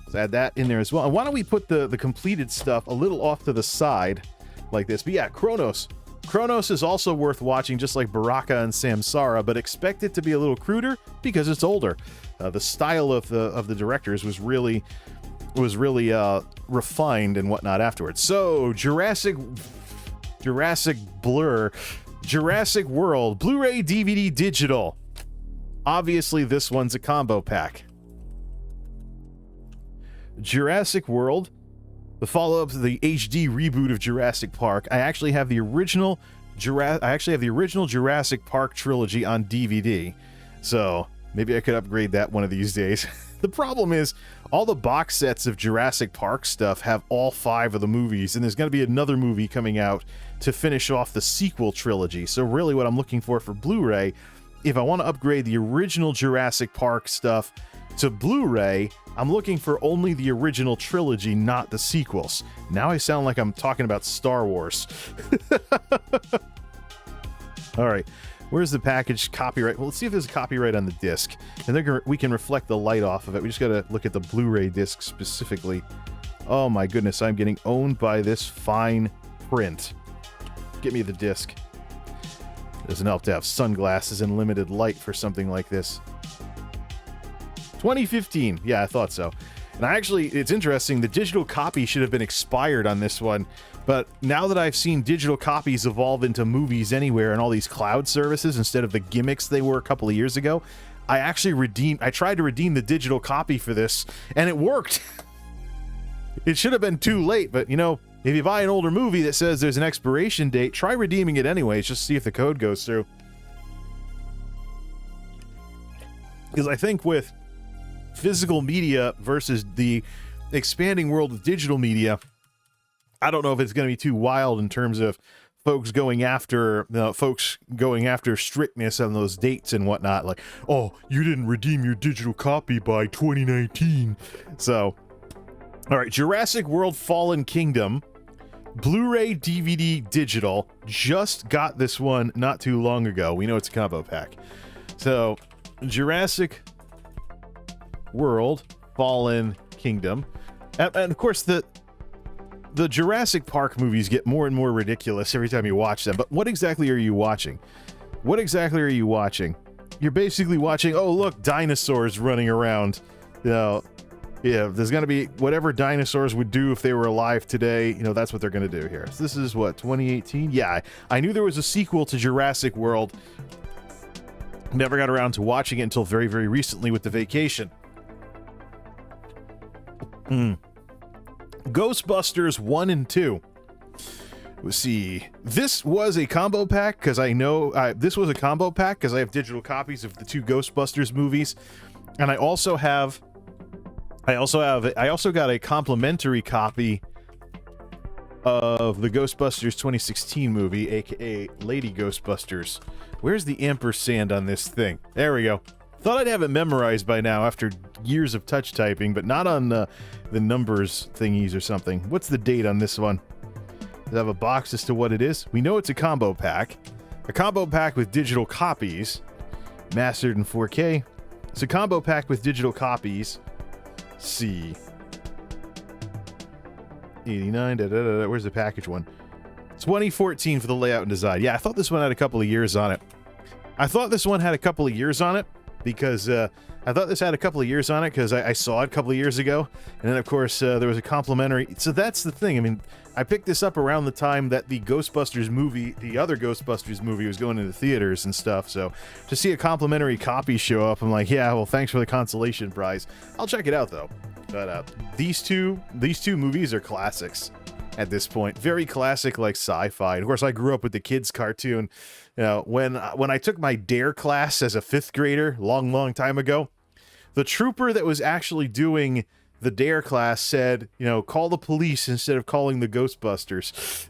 Let's add that in there as well. And why don't we put the completed stuff a little off to the side like this? But yeah, Kronos. Kronos is also worth watching, just like Baraka and Samsara, but expect it to be a little cruder because it's older. The style of the directors was really refined and whatnot afterwards. So Jurassic Blur, Jurassic World, Blu-ray, DVD, digital. Obviously, this one's a combo pack. Jurassic World, the follow-up to the HD reboot of Jurassic Park. I actually have the original Jurassic Park trilogy on DVD, so maybe I could upgrade that one of these days. The problem is, all the box sets of Jurassic Park stuff have all 5 of the movies, and there's going to be another movie coming out to finish off the sequel trilogy. So really what I'm looking for Blu-ray, if I want to upgrade the original Jurassic Park stuff to Blu-ray, I'm looking for only the original trilogy, not the sequels. Now I sound like I'm talking about Star Wars. All right. Where's the package copyright? Well, let's see if there's a copyright on the disc. And we can reflect the light off of it. We just got to look at the Blu-ray disc specifically. Oh my goodness, I'm getting owned by this fine print. Get me the disc. Doesn't help to have sunglasses and limited light for something like this. 2015. Yeah, I thought so. And it's interesting, the digital copy should have been expired on this one. But now that I've seen digital copies evolve into movies anywhere and all these cloud services instead of the gimmicks they were a couple of years ago, I tried to redeem the digital copy for this, and it worked. It should have been too late, but if you buy an older movie that says there's an expiration date, try redeeming it anyways, just to see if the code goes through. Because I think with physical media versus the expanding world of digital media, I don't know if it's going to be too wild in terms of folks going after strictness on those dates and whatnot. Like, oh, you didn't redeem your digital copy by 2019. So, all right, Jurassic World Fallen Kingdom, Blu-ray, DVD, digital. Just got this one not too long ago. We know it's a combo pack. So, Jurassic World Fallen Kingdom. And of course, the Jurassic Park movies get more and more ridiculous every time you watch them. But what exactly are you watching? You're basically watching, oh, look, dinosaurs running around. Yeah, there's going to be whatever dinosaurs would do if they were alive today. That's what they're going to do here. So this is what, 2018? Yeah, I knew there was a sequel to Jurassic World. Never got around to watching it until very, very recently with The Vacation. Ghostbusters 1 and 2. Let's see. This was a combo pack because I know this was a combo pack because I have digital copies of the 2 Ghostbusters movies, and I also got a complimentary copy of the Ghostbusters 2016 movie, aka Lady Ghostbusters. Where's the ampersand on this thing? There we go. Thought I'd have it memorized by now after years of touch typing, but not on the numbers thingies or something. What's the date on this one? Does it have a box as to what it is? We know it's a combo pack. A combo pack with digital copies. Mastered in 4K. It's a combo pack with digital copies. Let's see. 89, where's the package one? 2014 for the layout and design. Yeah, I thought this one had a couple of years on it. Because I thought this had a couple of years on it because I saw it a couple of years ago. And then, of course, there was a complimentary. So that's the thing. I mean, I picked this up around the time that the Ghostbusters movie, the other Ghostbusters movie, was going into theaters and stuff. So to see a complimentary copy show up, I'm like, yeah, well, thanks for the consolation prize. I'll check it out, though. But these two movies are classics at this point. Very classic, like sci-fi. And of course, I grew up with the kids' cartoon. You know, when I took my DARE class as a 5th grader, long time ago, the trooper that was actually doing the DARE class said, you know, call the police instead of calling the Ghostbusters.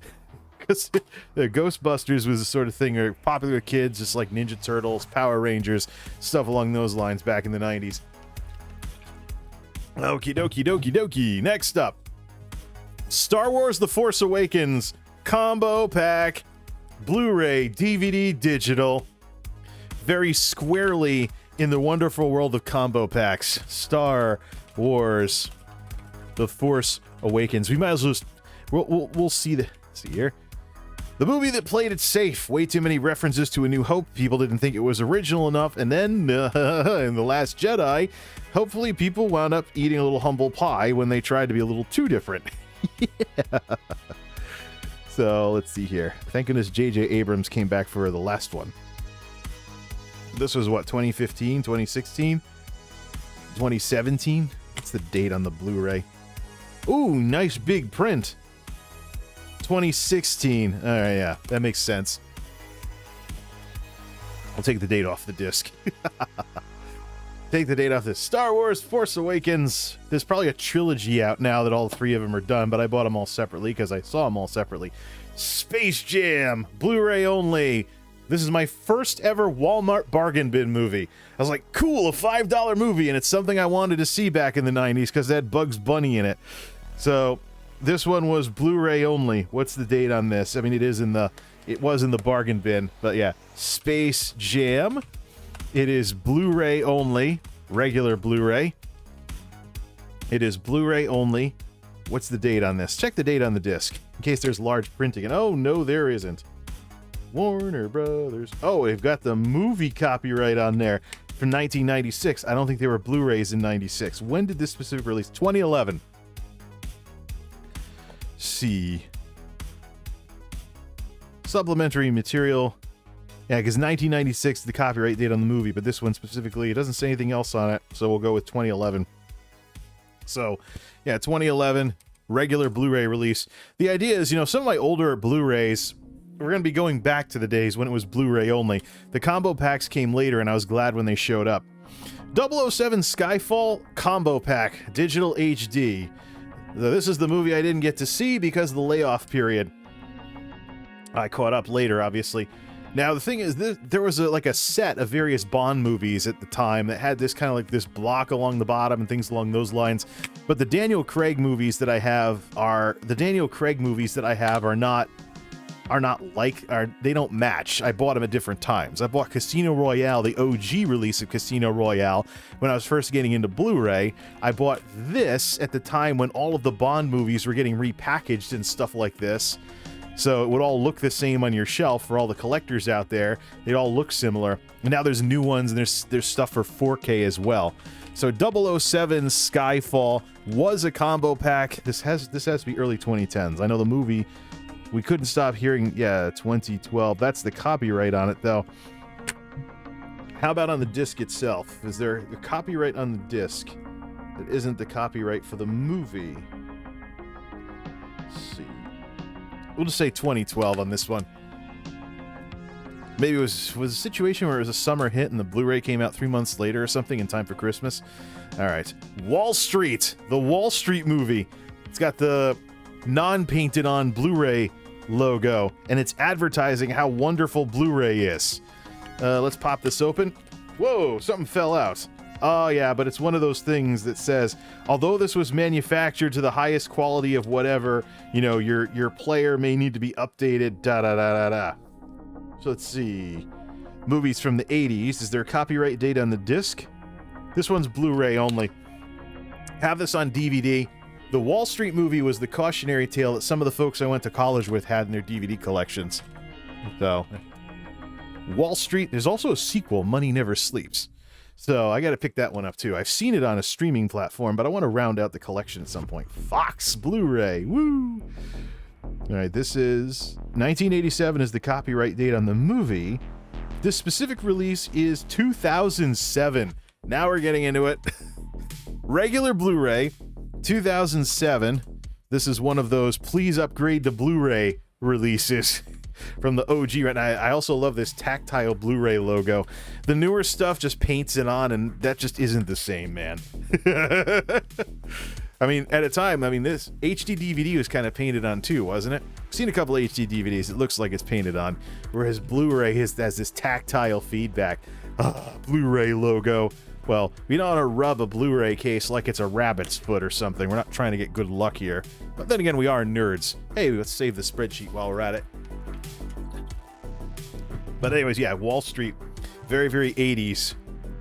Because the Ghostbusters was the sort of thing that popular with kids, just like Ninja Turtles, Power Rangers, stuff along those lines back in the 90s. Okie dokie. Next up, Star Wars The Force Awakens combo pack, Blu Ray, DVD, digital. Very squarely in the wonderful world of combo packs. Star Wars The Force Awakens. We might as well just, we'll see here. The movie that played it safe. Way too many references to A New Hope. People didn't think it was original enough. And then in The Last Jedi, hopefully people wound up eating a little humble pie when they tried to be a little too different. Yeah. So let's see here. Thank goodness J.J. Abrams came back for the last one. This was what, 2015, 2016, 2017? What's the date on the Blu Ray? Ooh, nice big print. 2016. All right, yeah, that makes sense. I'll take the date off the disc. Take the date off this. Star Wars Force Awakens. There's probably a trilogy out now that all 3 of them are done, but I bought them all separately because I saw them all separately. Space Jam, Blu-ray only. This is my first ever Walmart bargain bin movie. I was like, cool, a $5 movie, and it's something I wanted to see back in the 90s because it had Bugs Bunny in it. So this one was Blu-ray only. What's the date on this? I mean, it was in the bargain bin, but yeah. Space Jam. It is Blu-ray only, regular Blu-ray. It is Blu-ray only. What's the date on this? Check the date on the disc, in case there's large printing. And oh, no, there isn't. Warner Brothers. Oh, they've got the movie copyright on there from 1996. I don't think they were Blu-rays in 96. When did this specific release? 2011. See. Supplementary material. Yeah, because 1996 is the copyright date on the movie, but this one specifically, it doesn't say anything else on it, so we'll go with 2011. So, yeah, 2011, regular Blu-ray release. The idea is, you know, some of my older Blu-rays, we're going to be going back to the days when it was Blu-ray only. The combo packs came later, and I was glad when they showed up. 007 Skyfall Combo Pack, Digital HD. This is the movie I didn't get to see because of the layoff period. I caught up later, obviously. Now, the thing is, there was a set of various Bond movies at the time that had this kind of like this block along the bottom and things along those lines. But the Daniel Craig movies that I have are not they don't match. I bought them at different times. I bought Casino Royale, the OG release of Casino Royale, when I was first getting into Blu-ray. I bought this at the time when all of the Bond movies were getting repackaged and stuff like this. So it would all look the same on your shelf for all the collectors out there. They'd all look similar. And now there's new ones, and there's stuff for 4K as well. So 007 Skyfall was a combo pack. This has to be early 2010s. I know the movie, we couldn't stop hearing, yeah, 2012. That's the copyright on it, though. How about on the disc itself? Is there a copyright on the disc? It isn't the copyright for the movie. Let's see. We'll just say 2012 on this one. Maybe it was a situation where it was a summer hit and the Blu-ray came out 3 months later or something in time for Christmas. All right. Wall Street. The Wall Street movie. It's got the non-painted on Blu-ray logo, and it's advertising how wonderful Blu-ray is. Let's pop this open. Whoa, something fell out. Oh yeah, but it's one of those things that says, although this was manufactured to the highest quality of whatever, you know, your player may need to be updated, da-da-da-da-da. So let's see. Movies from the 80s. Is there a copyright date on the disc? This one's Blu-ray only. Have this on DVD. The Wall Street movie was the cautionary tale that some of the folks I went to college with had in their DVD collections. So, Wall Street. There's also a sequel, Money Never Sleeps. So I got to pick that one up too. I've seen it on a streaming platform, but I want to round out the collection at some point. Fox Blu-ray. Woo! All right, this is 1987 is the copyright date on the movie. This specific release is 2007. Now we're getting into it. Regular Blu-ray, 2007. This is one of those please upgrade to Blu-ray releases from the OG. Right now, I also love this tactile Blu-ray logo. The newer stuff just paints it on, and that just isn't the same, man. I mean, at a time, this HD DVD was kind of painted on too, wasn't it? I've seen a couple of HD DVDs. It looks like it's painted on, whereas Blu-ray has this tactile feedback. Blu-ray logo. Well, we don't want to rub a Blu-ray case like it's a rabbit's foot or something. We're not trying to get good luck here. But then again, we are nerds. Hey, let's save the spreadsheet while we're at it. But anyways, yeah, Wall Street. Very, very 80s.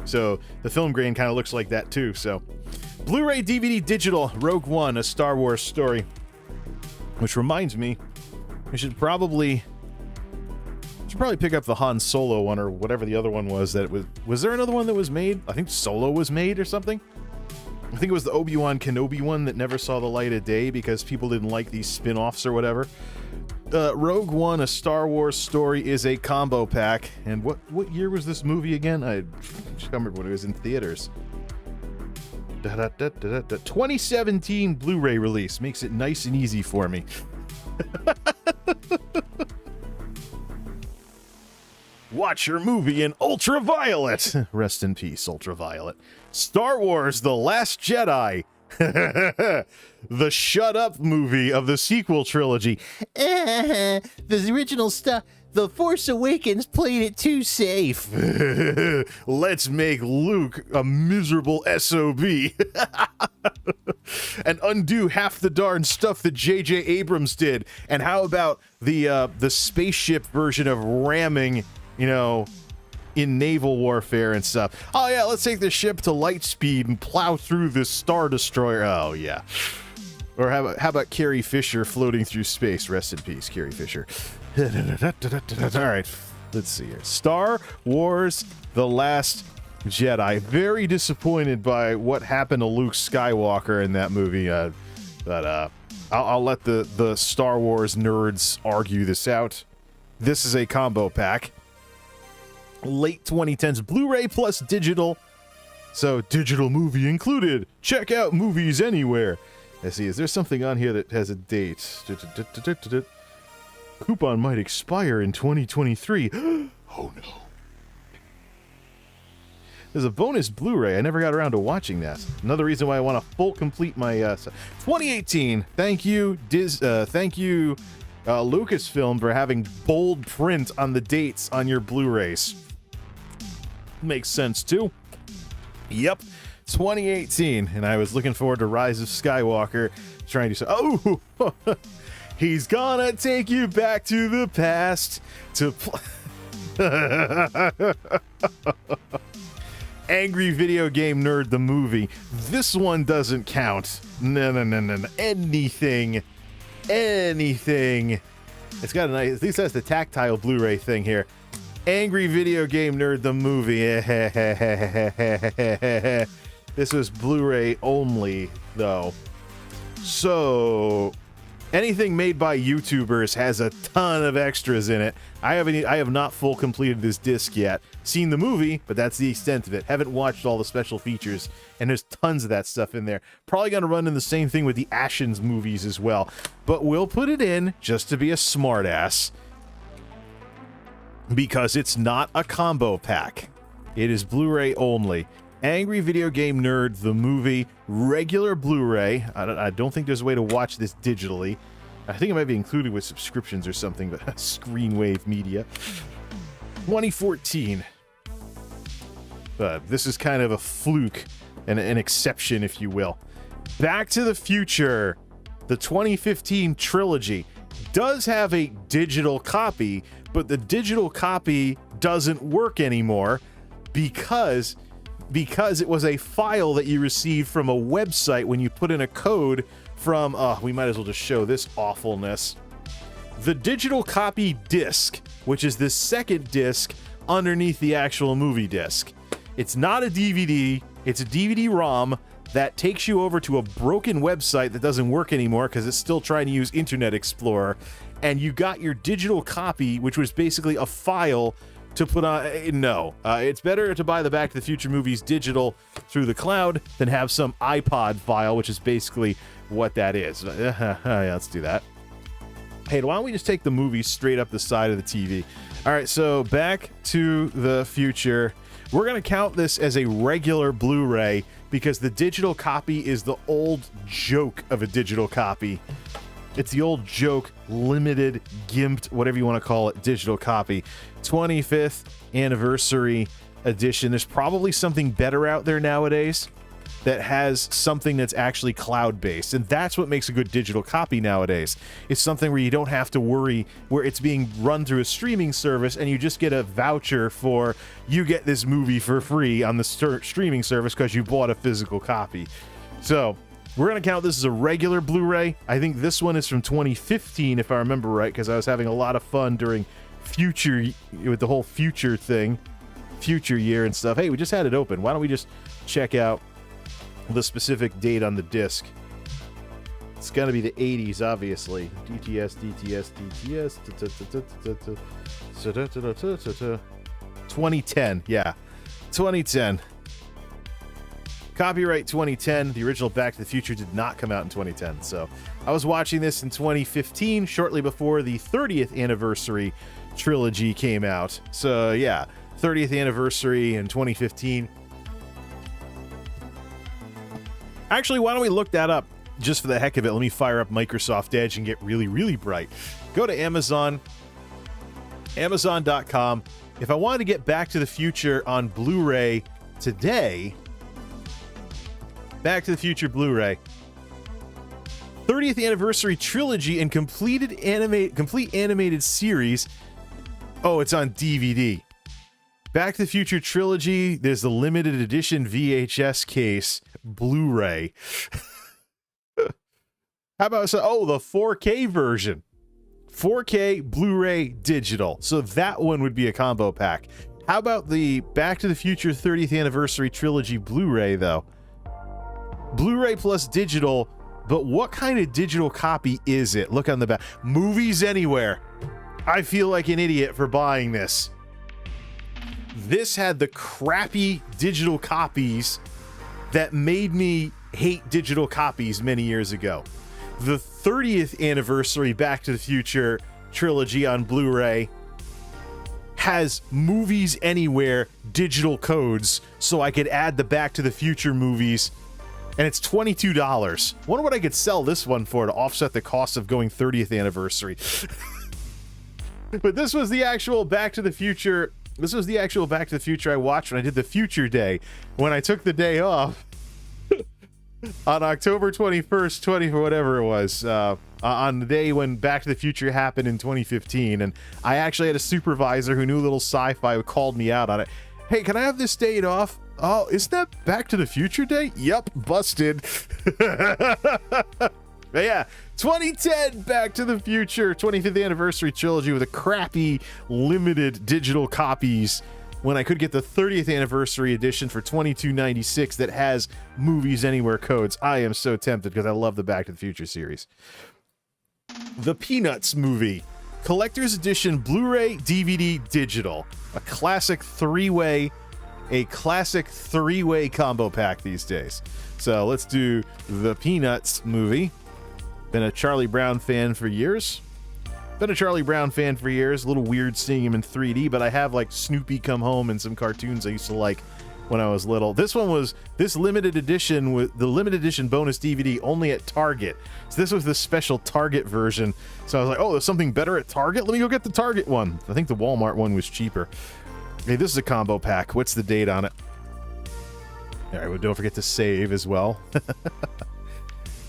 So the film grain kind of looks like that too, so... Blu-ray DVD digital, Rogue One, a Star Wars story. Which reminds me, I should probably pick up the Han Solo one or whatever the other one was that it was. Was there another one that was made? I think Solo was made or something. I think it was the Obi-Wan Kenobi one that never saw the light of day because people didn't like these spin-offs or whatever. Rogue One, a Star Wars story is a combo pack. And what year was this movie again? I can't remember when it was in theaters. 2017 Blu-ray release makes it nice and easy for me. Watch your movie in ultraviolet. Rest in peace, ultraviolet. Star Wars: The Last Jedi. The shut up movie of the sequel trilogy. The original stuff. The Force Awakens played it too safe. Let's make Luke a miserable SOB. And undo half the darn stuff that J.J. Abrams did. And how about the spaceship version of ramming, in naval warfare and stuff? Oh yeah, let's take the ship to light speed and plow through this Star Destroyer. Oh yeah. Or how about Carrie Fisher floating through space? Rest in peace, Carrie Fisher. All right, let's see here. Star Wars: The Last Jedi. Very disappointed by what happened to Luke Skywalker in that movie. But I'll let the Star Wars nerds argue this out. This is a combo pack. Late 2010s Blu-ray plus digital. So digital movie included. Check out movies anywhere. Let's see, is there something on here that has a date? Coupon might expire in 2023. Oh no. There's a bonus Blu-ray. I never got around to watching that. Another reason why I want to full complete my 2018. Thank you, Lucasfilm, for having bold print on the dates on your Blu-rays. Makes sense too. Yep. 2018, and I was looking forward to Rise of Skywalker, trying to say, oh, he's gonna take you back to the past to Angry Video Game Nerd the movie. This one doesn't count. No. Anything. It's got a nice, at least that's the tactile Blu-ray thing here. Angry Video Game Nerd the movie. This was Blu-ray only, though. So, anything made by YouTubers has a ton of extras in it. I have not full completed this disc yet, Seen the movie, but that's the extent of it. Haven't watched all the special features, and there's tons of that stuff in there. Probably going to run in the same thing with the Ashen's movies as well. But we'll put it in just to be a smartass, because it's not a combo pack. It is Blu-ray only. Angry Video Game Nerd, the movie, regular Blu-ray. I don't think there's a way to watch this digitally. I think it might be included with subscriptions or something, but Screenwave Media. 2014. This is kind of a fluke, and an exception, if you will. Back to the Future, the 2015 trilogy, does have a digital copy, but the digital copy doesn't work anymore because it was a file that you received from a website when you put in a code from, we might as well just show this awfulness. The digital copy disc, which is the second disc underneath the actual movie disc. It's not a DVD, it's a DVD-ROM that takes you over to a broken website that doesn't work anymore because it's still trying to use Internet Explorer, and you got your digital copy, which was basically a file to put on. No, it's better to buy the Back to the Future movies digital through the cloud than have some iPod file, which is basically what that is. Yeah, let's do that. Hey, why don't we just take the movie straight up the side of the TV? All right, so Back to the Future. We're going to count this as a regular Blu-ray because the digital copy is the old joke of a digital copy. It's the old joke, limited, gimped, whatever you want to call it, digital copy. 25th anniversary edition. There's probably something better out there nowadays that has something that's actually cloud-based, and that's what makes a good digital copy nowadays. It's something where you don't have to worry, where it's being run through a streaming service and you just get a voucher for, you get this movie for free on the streaming service because you bought a physical copy. So we're going to count this as a regular Blu-ray. I think this one is from 2015, if I remember right, because I was having a lot of fun during Future, with the whole Future thing, Future year and stuff. Hey, we just had it open. Why don't we just check out the specific date on the disc? It's gonna be the 80s, obviously. DTS 2010. Yeah, 2010. Copyright 2010. The original Back to the Future did not come out in 2010, so I was watching this in 2015, shortly before the 30th anniversary trilogy came out. So yeah, 30th anniversary in 2015. Actually, why don't we look that up just for the heck of it? Let me fire up Microsoft Edge and get really, really bright. Go to Amazon, Amazon.com. If I wanted to get Back to the Future on Blu-ray today, Back to the Future Blu-ray, 30th anniversary trilogy and complete animated series. Oh, it's on DVD. Back to the Future trilogy. There's the limited edition VHS case Blu-ray. How about the 4K version? 4K Blu-ray digital. So that one would be a combo pack. How about the Back to the Future 30th anniversary trilogy Blu-ray though? Blu-ray plus digital, but what kind of digital copy is it? Look on the back. Movies Anywhere. I feel like an idiot for buying this. This had the crappy digital copies that made me hate digital copies many years ago. The 30th anniversary Back to the Future trilogy on Blu-ray has Movies Anywhere digital codes, so I could add the Back to the Future movies, and it's $22. Wonder what I could sell this one for to offset the cost of going 30th anniversary. But this was the actual Back to the Future. This was the actual Back to the Future I watched when I did the Future Day, when I took the day off on October 21st, or whatever it was, on the day when Back to the Future happened in 2015. And I actually had a supervisor who knew a little sci-fi who called me out on it. Hey, can I have this date off? Oh, isn't that Back to the Future Day? Yep, busted. But yeah, 2010 Back to the Future 25th anniversary trilogy with a crappy limited digital copies when I could get the 30th anniversary edition for $22.96 that has Movies Anywhere codes. I am so tempted because I love the Back to the Future series. The Peanuts movie. Collector's Edition Blu-ray DVD Digital. A classic three-way combo pack these days. So let's do the Peanuts movie. Been a Charlie Brown fan for years. A little weird seeing him in 3D, but I have like Snoopy Come Home and some cartoons I used to like when I was little. This one was this limited edition with the limited edition bonus DVD only at Target. So this was the special Target version. So I was like, oh, there's something better at Target? Let me go get the Target one. I think the Walmart one was cheaper. Hey, this is a combo pack. What's the date on it? All right, well, don't forget to save as well.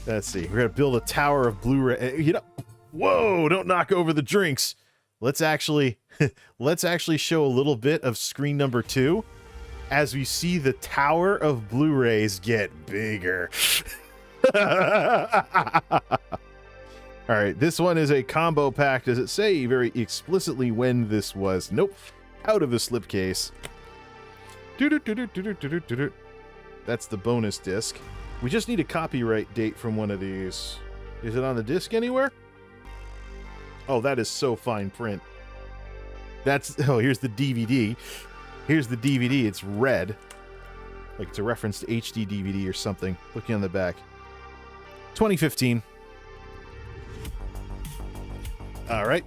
Let's see. We're gonna build a tower of Blu Ray. You know, whoa! Don't knock over the drinks. Let's actually show a little bit of screen number 2 as we see the tower of Blu Rays get bigger. All right, this one is a combo pack. Does it say very explicitly when this was? Nope. Out of the slipcase. That's the bonus disc. We just need a copyright date from one of these. Is it on the disc anywhere? Oh, that is so fine print. Here's the DVD. Here's the DVD. It's red. Like it's a reference to HD DVD or something. Looking on the back. 2015. All right.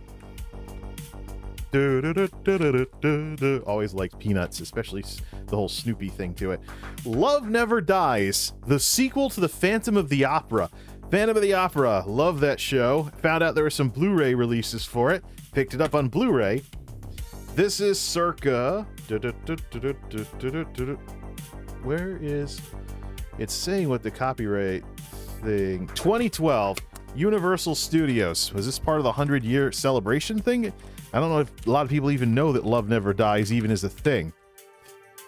Always liked Peanuts, especially the whole Snoopy thing to it. Love Never Dies, the sequel to the Phantom of the Opera. Phantom of the Opera, love that show. Found out there were some Blu-ray releases for it. Picked it up on Blu-ray. This is circa... Where is... It's saying what the copyright thing... 2012, Universal Studios. Was this part of the 100-year celebration thing? I don't know if a lot of people even know that Love Never Dies even is a thing.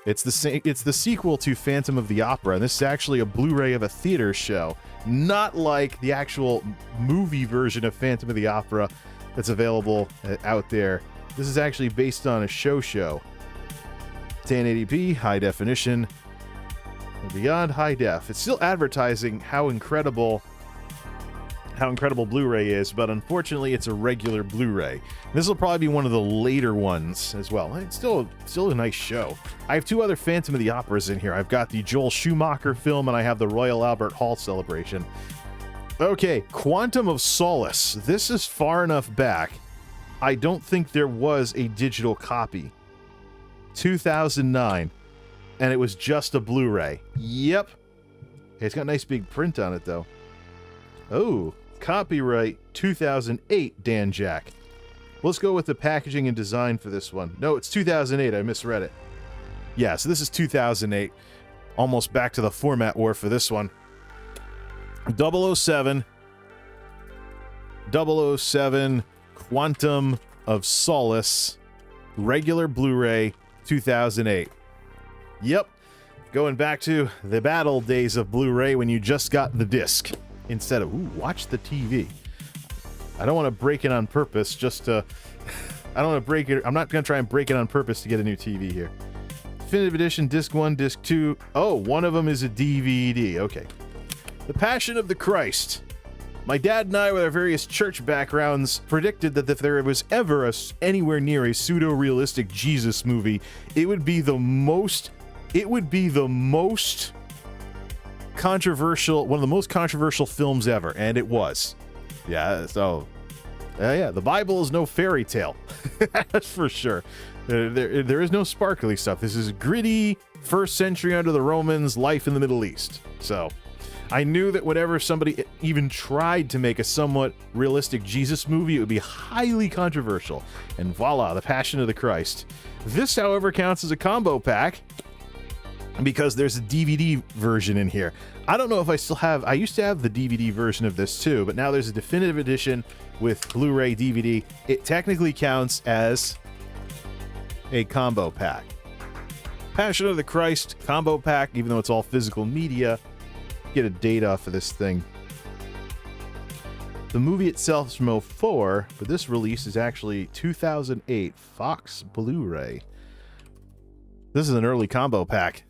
It's the sequel to Phantom of the Opera, and this is actually a Blu-ray of a theater show, not like the actual movie version of Phantom of the Opera that's available out there. This is actually based on a show. 1080p, high definition, and beyond high def. It's still advertising how incredible Blu-ray is, but unfortunately it's a regular Blu-ray. This will probably be one of the later ones as well. It's still a nice show. I have 2 other Phantom of the Operas in here. I've got the Joel Schumacher film and I have the Royal Albert Hall celebration. Okay, Quantum of Solace. This is far enough back. I don't think there was a digital copy. 2009, and it was just a Blu-ray. Yep. It's got a nice big print on it though. Oh, copyright 2008, Dan Jack. Let's go with the packaging and design for this one. No, it's 2008. I misread it. Yeah, so this is 2008. Almost back to the format war for this one. 007. Quantum of Solace. Regular Blu-ray 2008. Yep. Going back to the bad old days of Blu-ray when you just got the disc. Instead of, watch the TV. I don't want to break it on purpose just to... I don't want to break it... I'm not going to try and break it on purpose to get a new TV here. Definitive Edition, Disc 1, Disc 2. Oh, one of them is a DVD. Okay. The Passion of the Christ. My dad and I, with our various church backgrounds, predicted that if there was ever anywhere near a pseudo-realistic Jesus movie, it would be the most controversial, one of the most controversial films ever, and it was. Yeah, so yeah, the Bible is no fairy tale. That's for sure. There is no sparkly stuff. This is gritty, first century under the Romans, life in the Middle East. So I knew that whenever somebody even tried to make a somewhat realistic Jesus movie, it would be highly controversial. And voila, the Passion of the Christ. This, however, counts as a combo pack, because there's a DVD version in here. I don't know if I still have... I used to have the DVD version of this too, but now there's a definitive edition with Blu-ray DVD. It technically counts as a combo pack. Passion of the Christ combo pack, even though it's all physical media. Get a date off of this thing. The movie itself is from 2004, but this release is actually 2008 Fox Blu-ray. This is an early combo pack.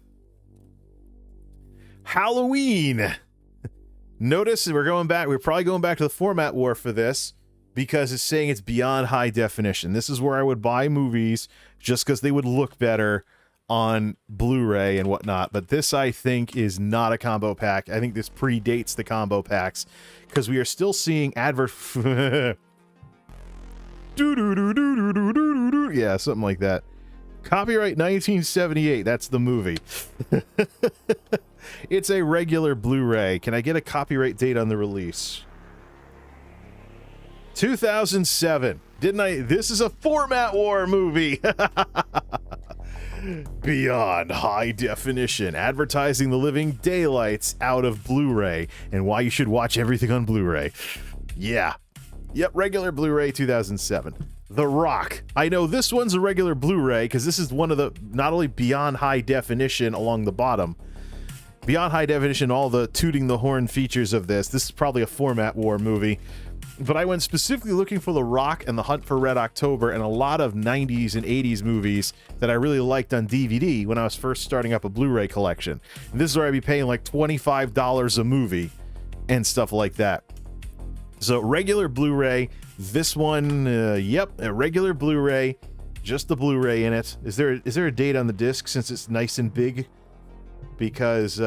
Halloween. Notice we're going back. We're probably going back to the format war for this. because it's saying it's beyond high definition. This is where I would buy movies just because they would look better on Blu-ray and whatnot. But this, I think, is not a combo pack. I think this predates the combo packs because we are still seeing yeah, something like that. Copyright 1978. That's the movie. It's a regular Blu-ray. Can I get a copyright date on the release? 2007. Didn't I? This is a format war movie. Beyond high definition, advertising the living daylights out of Blu-ray and why you should watch everything on Blu-ray. Yeah. Yep, regular Blu-ray 2007. The Rock. I know this one's a regular Blu-ray because this is one of the, not only beyond high definition along the bottom, beyond high definition, all the tooting the horn features of this. This is probably a format war movie. But I went specifically looking for The Rock and The Hunt for Red October and a lot of 90s and 80s movies that I really liked on DVD when I was first starting up a Blu-ray collection. And this is where I'd be paying like $25 a movie and stuff like that. So regular Blu-ray, this one, yep, a regular Blu-ray, just the Blu-ray in it. Is there a date on the disc since it's nice and big? Because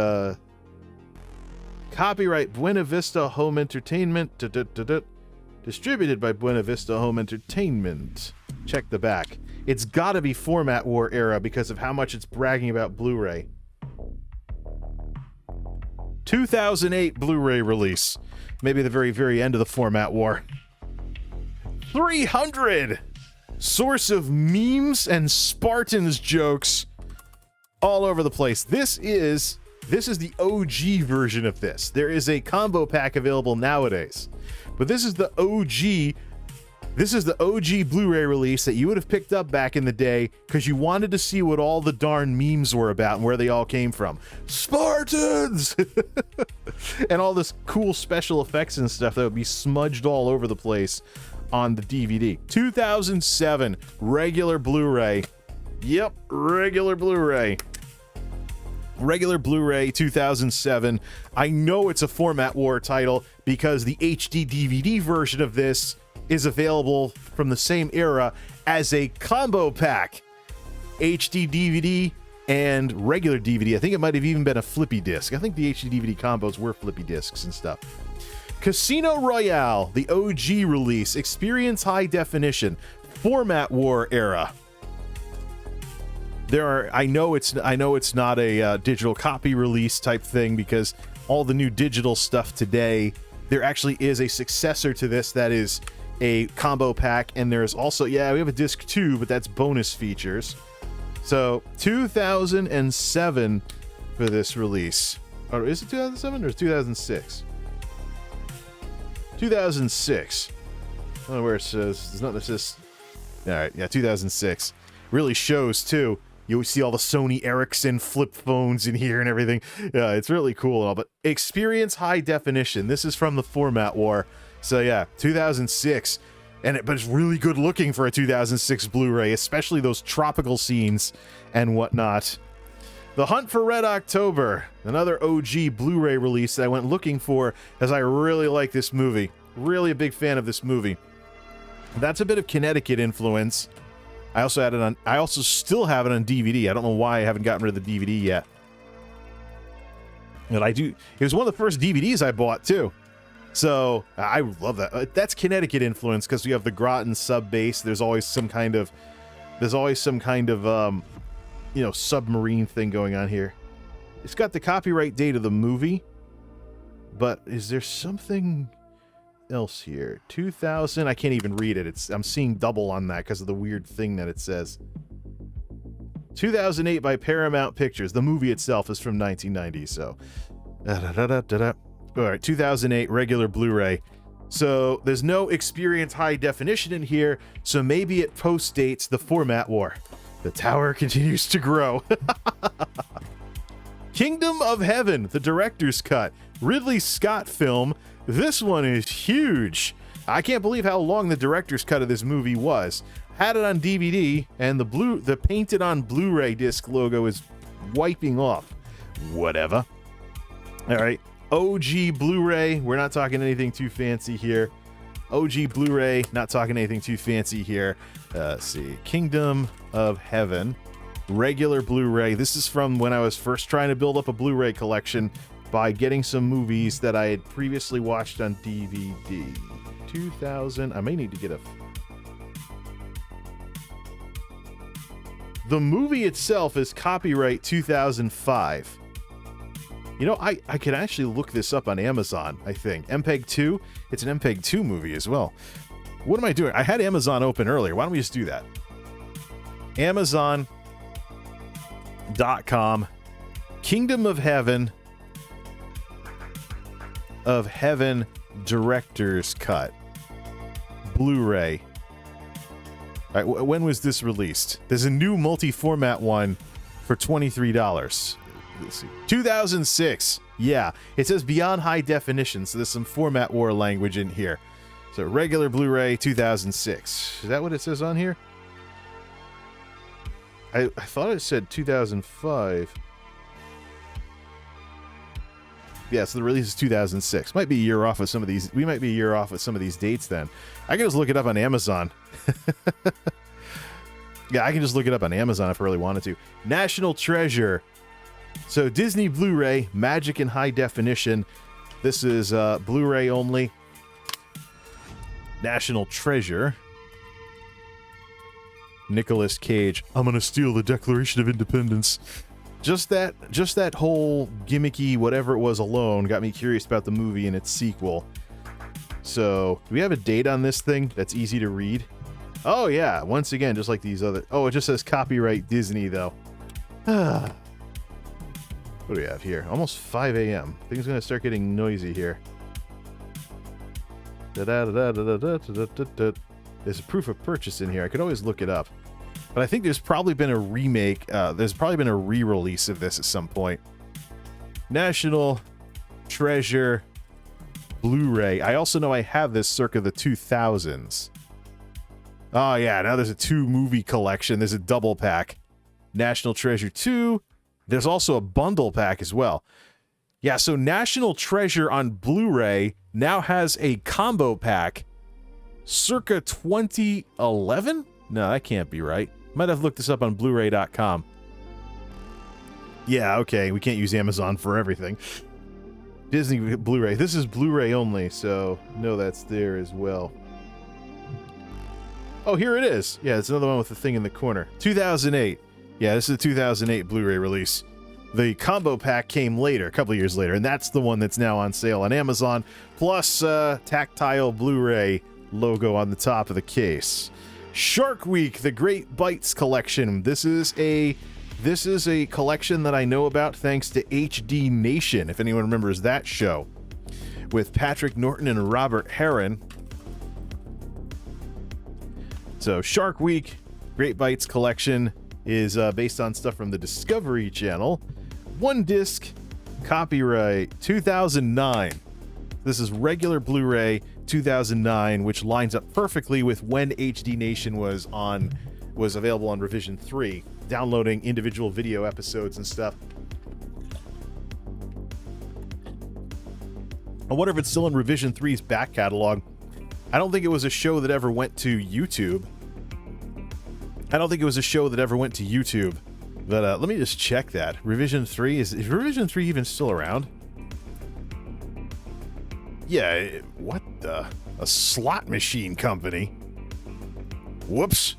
copyright Buena Vista Home Entertainment, distributed by Buena Vista Home Entertainment. Check the back. It's gotta be format war era because of how much it's bragging about Blu-ray. 2008 Blu-ray release. Maybe the very, very end of the format war. 300! Source of memes and Spartans jokes all over the place. This is the OG version of this. There is a combo pack available nowadays. But this is the OG. This is the OG Blu-ray release that you would have picked up back in the day because you wanted to see what all the darn memes were about and where they all came from. Spartans! And all this cool special effects and stuff that would be smudged all over the place on the DVD. 2007, regular Blu-ray. Yep, regular Blu-ray. Regular Blu-ray 2007. I know it's a format war title because the HD DVD version of this is available from the same era as a combo pack. HD DVD and regular DVD. I think it might have even been a flippy disc. I think the HD DVD combos were flippy discs and stuff. Casino Royale, the OG release, experience high definition, format war era. I know it's not a digital copy release type thing because all the new digital stuff today, there actually is a successor to this that is a combo pack, and there's also, yeah, we have a disc 2, but that's bonus features. So 2007 for this release. Or is it 2007 or is it 2006? 2006. I don't know where it says. There's nothing that says. All right, yeah, 2006. Really shows too. You see all the Sony Ericsson flip phones in here and everything. Yeah, it's really cool and all. But experience high definition. This is from the format war. So yeah, 2006. But it's really good looking for a 2006 Blu-ray, especially those tropical scenes and whatnot. The Hunt for Red October, another OG Blu-ray release that I went looking for as I really like this movie. Really a big fan of this movie. That's a bit of Connecticut influence. I also still have it on DVD. I don't know why I haven't gotten rid of the DVD yet. But I do. It was one of the first DVDs I bought too. So I love that. That's Connecticut influence because we have the Groton sub base. There's always some kind of submarine thing going on here. It's got the copyright date of the movie, but is there something else here? 2000. I can't even read it. I'm seeing double on that because of the weird thing that it says. 2008 by Paramount Pictures. The movie itself is from 1990. So, all right, 2008 regular Blu-ray. So there's no experience high definition in here. So maybe it postdates the format war. The tower continues to grow. Kingdom of Heaven, the director's cut. Ridley Scott film. This one is huge. I can't believe how long the director's cut of this movie was. Had it on DVD, and the painted on Blu-ray disc logo is wiping off. Whatever. All right. OG Blu-ray. We're not talking anything too fancy here. OG Blu-ray, not talking anything too fancy here. Let's see. Kingdom of Heaven. Regular Blu-ray. This is from when I was first trying to build up a Blu-ray collection by getting some movies that I had previously watched on DVD. 2000. I may need to get a... The movie itself is copyright 2005. You know, I can actually look this up on Amazon, I think. MPEG 2? It's an MPEG 2 movie as well. What am I doing? I had Amazon open earlier. Why don't we just do that? Amazon.com. Kingdom of Heaven. Of Heaven Director's Cut. Blu-ray. All right, when was this released? There's a new multi-format one for $23. Let's see. 2006. Yeah, it says beyond high definition, so there's some format war language in here. So regular Blu-ray 2006. Is that what it says on here? I thought it said 2005. Yeah, so the release is 2006. Might be a year off with some of these. We might be a year off with some of these dates then. I can just look it up on Amazon. Yeah, I can just look it up on Amazon if I really wanted to. National Treasure. So Disney Blu-ray, Magic in high definition. This is Blu-ray only. National Treasure. Nicolas Cage. I'm gonna steal the Declaration of Independence. Just that whole gimmicky whatever it was alone got me curious about the movie and its sequel. So, do we have a date on this thing that's easy to read? Oh yeah, once again, just like these other... Oh, it just says copyright Disney, though. What do we have here? Almost 5 a.m. Things are going to start getting noisy here. There's a proof of purchase in here. I could always look it up. But I think there's probably been a remake. There's probably been a re-release of this at some point. National Treasure Blu-ray. I also know I have this circa the 2000s. Oh yeah, now there's a 2-movie collection. There's a double pack. National Treasure 2. There's also a bundle pack as well. Yeah, so National Treasure on Blu-ray now has a combo pack circa 2011? No, that can't be right. Might have looked this up on Blu-ray.com. Yeah, okay, we can't use Amazon for everything. Disney Blu-ray. This is Blu-ray only, so no, that's there as well. Oh, here it is. Yeah, it's another one with the thing in the corner. 2008. Yeah, this is a 2008 Blu-ray release. The combo pack came later, a couple years later, and that's the one that's now on sale on Amazon, plus tactile Blu-ray logo on the top of the case. Shark Week, the Great Bites collection. This is a collection that I know about thanks to HD Nation, if anyone remembers that show, with Patrick Norton and Robert Herron. So Shark Week, Great Bites collection is based on stuff from the Discovery Channel. 1 disc, copyright 2009. This is regular Blu-ray 2009, which lines up perfectly with when HD Nation was available on Revision 3, downloading individual video episodes and stuff. I wonder if it's still in Revision 3's back catalog. I don't think it was a show that ever went to YouTube. But let me just check that. Revision 3, is Revision 3 even still around? Yeah, what the? A slot machine company? Whoops.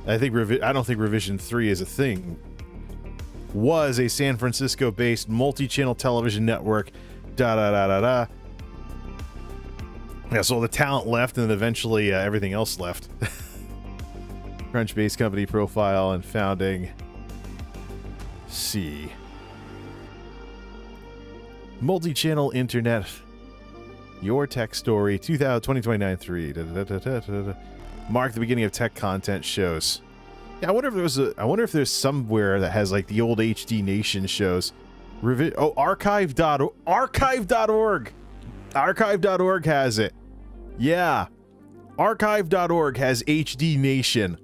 I don't think Revision 3 is a thing. Was a San Francisco-based multi-channel television network. Yeah, so the talent left, and then eventually everything else left. French-based company profile and founding. C. Multi-channel internet. Your tech story. 2029-3. Mark the beginning of tech content shows. Yeah, I wonder if there's somewhere that has like the old HD Nation shows. Archive.org. Archive.org has it. Yeah. Archive.org has HD Nation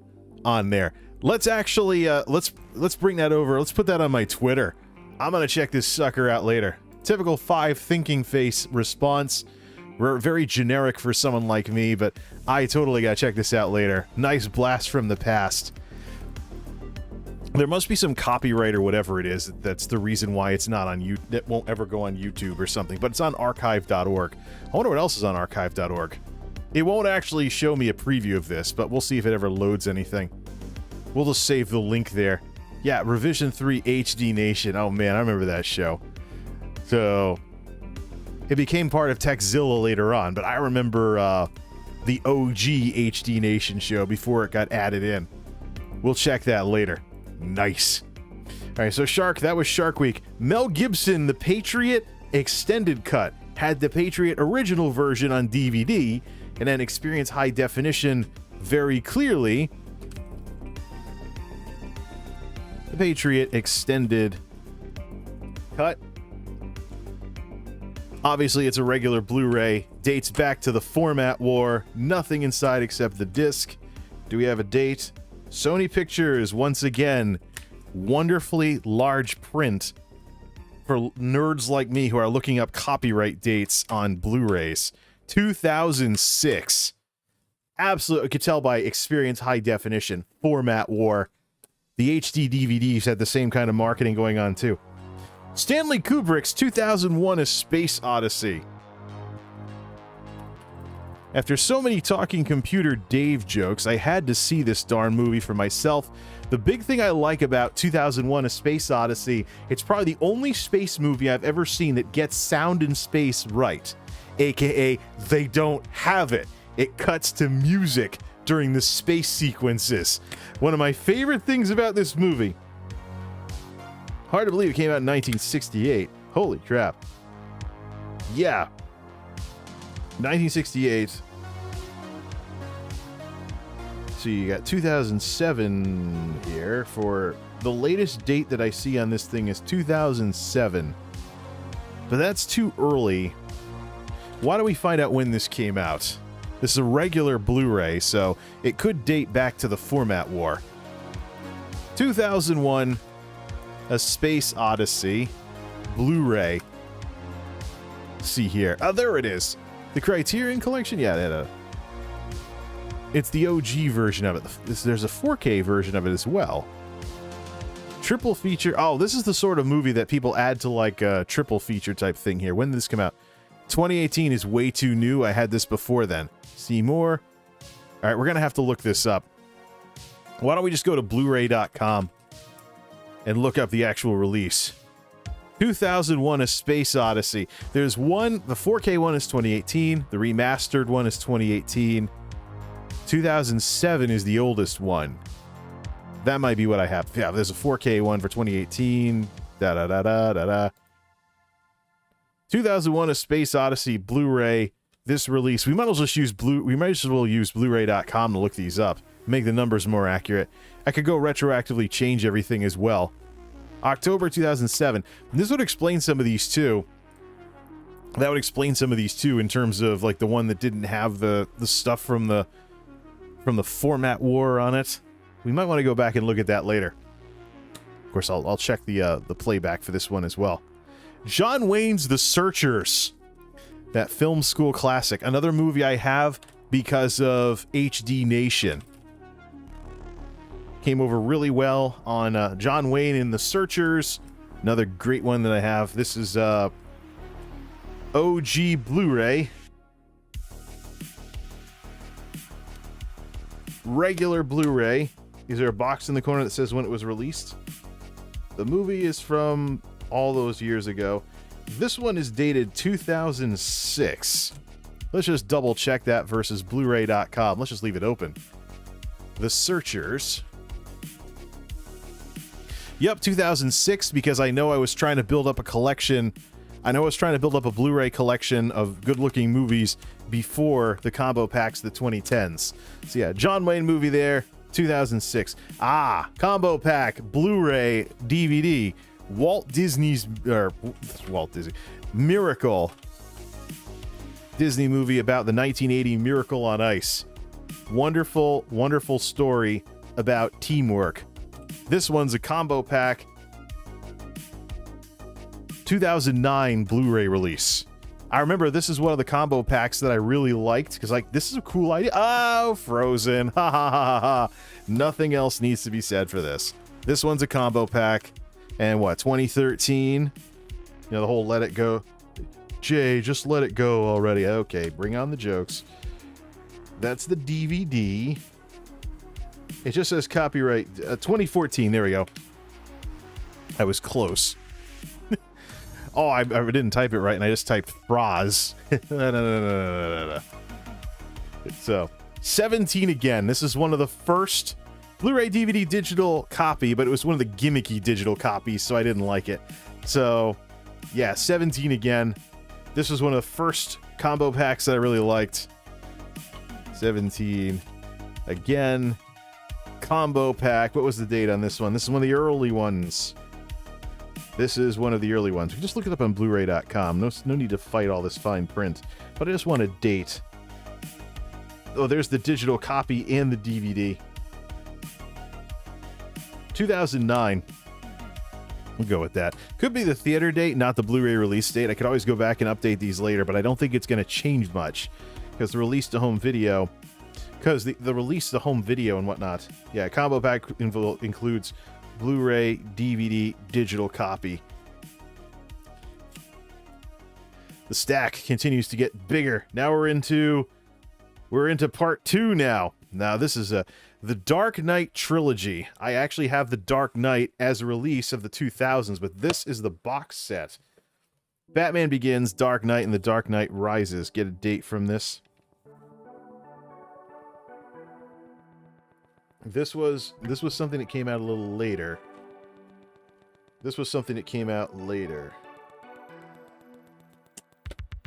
on there. Let's actually let's bring that over. Let's put that on my Twitter. I'm gonna check this sucker out later. Typical 5 thinking face response. very generic for someone like me, but I totally gotta check this out later. Nice blast from the past. There must be some copyright or whatever it is that's the reason why it's not on it won't ever go on YouTube or something, but it's on archive.org. I wonder what else is on archive.org. It won't actually show me a preview of this, but we'll see if it ever loads anything. We'll just save the link there. Yeah, Revision 3 HD Nation. Oh man, I remember that show. So, it became part of Techzilla later on, but I remember the OG HD Nation show before it got added in. We'll check that later. Nice. All right, so that was Shark Week. Mel Gibson, The Patriot Extended Cut, had The Patriot original version on DVD, and then Experience High Definition very clearly. The Patriot Extended Cut. Obviously, it's a regular Blu-ray. Dates back to the format war. Nothing inside except the disc. Do we have a date? Sony Pictures, once again, wonderfully large print for nerds like me who are looking up copyright dates on Blu-rays. 2006. Absolutely, you could tell by Experience High Definition, format war. The HD DVDs had the same kind of marketing going on, too. Stanley Kubrick's 2001: A Space Odyssey. After so many Talking Computer Dave jokes, I had to see this darn movie for myself. The big thing I like about 2001: A Space Odyssey, it's probably the only space movie I've ever seen that gets sound in space right. AKA, they don't have it. It cuts to music during the space sequences. One of my favorite things about this movie. Hard to believe it came out in 1968. Holy crap. Yeah. 1968. So you got 2007 here for the latest date that I see on this thing is 2007. But that's too early. Why don't we find out when this came out? This is a regular Blu-ray, so it could date back to the format war. 2001, A Space Odyssey, Blu-ray. See here. Oh, there it is. The Criterion Collection? Yeah, it's the OG version of it. There's a 4K version of it as well. Triple feature. Oh, this is the sort of movie that people add to like a triple feature type thing here. When did this come out? 2018 is way too new. I had this before then. See more? All right, we're going to have to look this up. Why don't we just go to Blu-ray.com and look up the actual release? 2001: A Space Odyssey. There's one, the 4K one is 2018, the remastered one is 2018. 2007 is the oldest one. That might be what I have. Yeah, there's a 4K one for 2018. 2001: A Space Odyssey Blu-ray. This release, we might as well use Blu-ray.com to look these up, make the numbers more accurate. I could go retroactively change everything as well. October 2007. This would explain some of these too. That would explain some of these too in terms of like the one that didn't have the stuff from the format war on it. We might want to go back and look at that later. Of course, I'll check the playback for this one as well. John Wayne's The Searchers. That film school classic. Another movie I have because of HD Nation. Came over really well on John Wayne in The Searchers. Another great one that I have. This is OG Blu-ray. Regular Blu-ray. Is there a box in the corner that says when it was released? The movie is from all those years ago. This one is dated 2006. Let's just double check that versus Blu-ray.com. Let's just leave it open. The Searchers. Yep, 2006, because I know I was trying to build up a collection. I know I was trying to build up a Blu-ray collection of good-looking movies before the combo packs, the 2010s. So yeah, John Wayne movie there, 2006. Ah, combo pack, Blu-ray, DVD. Walt Disney Miracle. Disney movie about the 1980 Miracle on Ice. Wonderful, wonderful story about teamwork. This one's a combo pack. 2009 Blu-ray release. I remember this is one of the combo packs that I really liked because, like, this is a cool idea. Oh, Frozen. Ha ha ha ha ha. Nothing else needs to be said for this. This one's a combo pack. And what, 2013? You know, the whole let it go. Jay, just let it go already. Okay, bring on the jokes. That's the DVD. It just says copyright 2014. There we go. I was close. Oh, I didn't type it right, and I just typed Froz. No. So, 17 again. This is one of the first Blu Ray DVD digital copy, but it was one of the gimmicky digital copies, so I didn't like it. So, yeah, 17 again. This was one of the first combo packs that I really liked. 17 again. Combo pack. What was the date on this one? This is one of the early ones. This is one of the early ones. You can just look it up on Blu-ray.com. No need to fight all this fine print. But I just want a date. Oh, there's the digital copy and the DVD. 2009. We'll go with that. Could be the theater date, not the Blu-ray release date. I could always go back and update these later, but I don't think it's going to change much. Because the release to home video... Because the release to home video and whatnot. Yeah, combo pack includes... Blu-ray, DVD, digital copy. The stack continues to get bigger. Now we're into part 2 now. Now this is the Dark Knight trilogy. I actually have the Dark Knight as a release of the 2000s, but this is the box set. Batman Begins, Dark Knight, and The Dark Knight Rises. Get a date from this. This was something that came out a little later. This was something that came out later.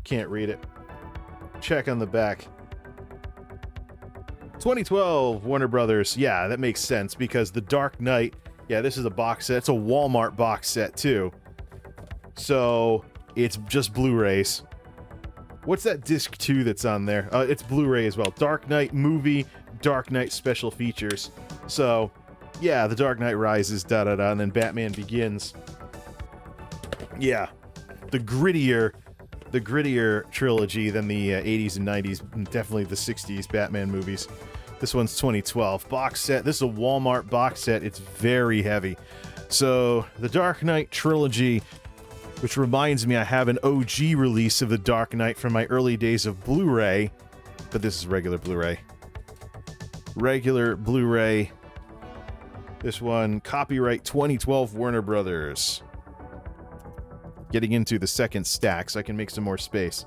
Can't read it. Check on the back. 2012, Warner Brothers. Yeah, that makes sense because The Dark Knight, yeah, this is a box set. It's a Walmart box set too. So, it's just Blu-rays. What's that disc 2 that's on there? It's Blu-ray as well. Dark Knight movie, Dark Knight special features. So, yeah, The Dark Knight Rises, da-da-da, and then Batman Begins. Yeah, the grittier trilogy than the 80s and 90s, and definitely the 60s Batman movies. This one's 2012. Box set. This is a Walmart box set. It's very heavy. So, The Dark Knight trilogy, which reminds me I have an OG release of The Dark Knight from my early days of Blu-ray, but this is regular Blu-ray. Regular Blu-ray. This one, copyright 2012 Warner Brothers. Getting into the second stack so I can make some more space.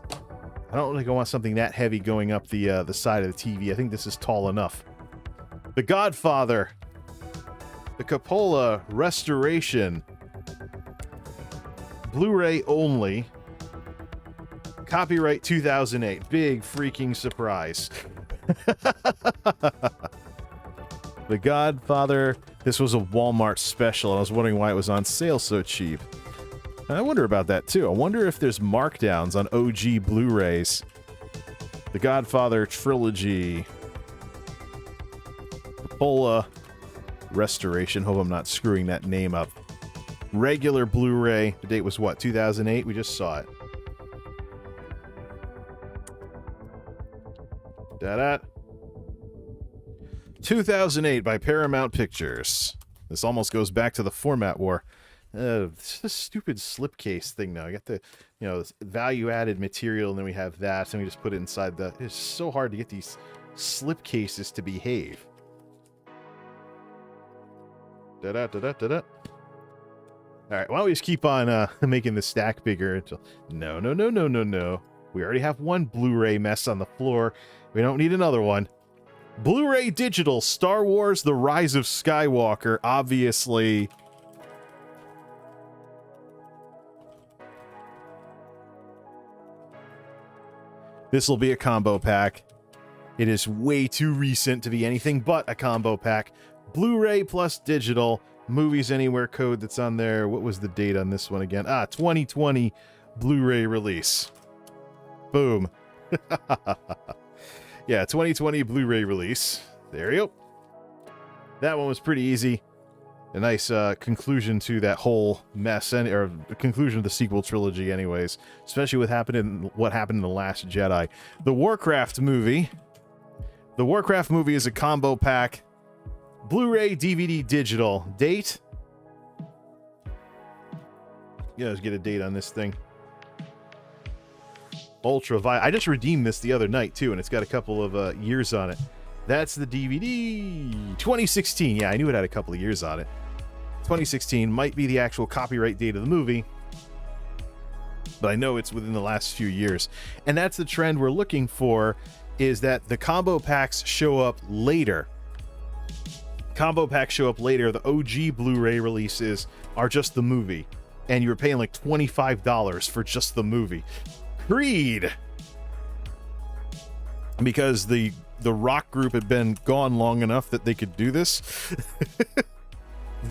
I don't think I want something that heavy going up the side of the TV. I think this is tall enough. The Godfather. The Coppola Restoration. Blu-ray only. Copyright 2008. Big freaking surprise. The Godfather. This was a Walmart special. I was wondering why it was on sale so cheap. I wonder about that too. I wonder if there's markdowns on OG Blu-rays. The Godfather trilogy. Coppola Restoration. Hope I'm not screwing that name up. Regular Blu-ray. The date was what? 2008? We just saw it. Da-da. 2008 by Paramount Pictures. This almost goes back to the format war. This stupid slipcase thing now. I got the, this value-added material, and then we have that, and we just put it inside the... It's so hard to get these slipcases to behave. Da-da-da-da-da-da. Alright, why don't we just keep on making the stack bigger until... No. We already have one Blu-ray mess on the floor. We don't need another one. Blu-ray digital, Star Wars The Rise of Skywalker, obviously... This will be a combo pack. It is way too recent to be anything but a combo pack. Blu-ray plus digital. Movies Anywhere code that's on there. What was the date on this one again? 2020 Blu-ray release. Boom. Yeah, 2020 Blu-ray release. There you go. That one was pretty easy. A nice conclusion to that whole mess, or the conclusion of the sequel trilogy anyways, especially what happened in The Last Jedi. The Warcraft movie. The Warcraft movie is a combo pack. Blu Ray, DVD, digital. Date? Yeah, let's get a date on this thing. Ultraviolet. I just redeemed this the other night, too, and it's got a couple of years on it. That's the DVD. 2016. Yeah, I knew it had a couple of years on it. 2016 might be the actual copyright date of the movie, but I know it's within the last few years. And that's the trend we're looking for, is that the combo packs show up later. Combo packs show up later. The OG Blu-ray releases are just the movie, and you were paying like $25 for just the movie. Creed! Because the rock group had been gone long enough that they could do this.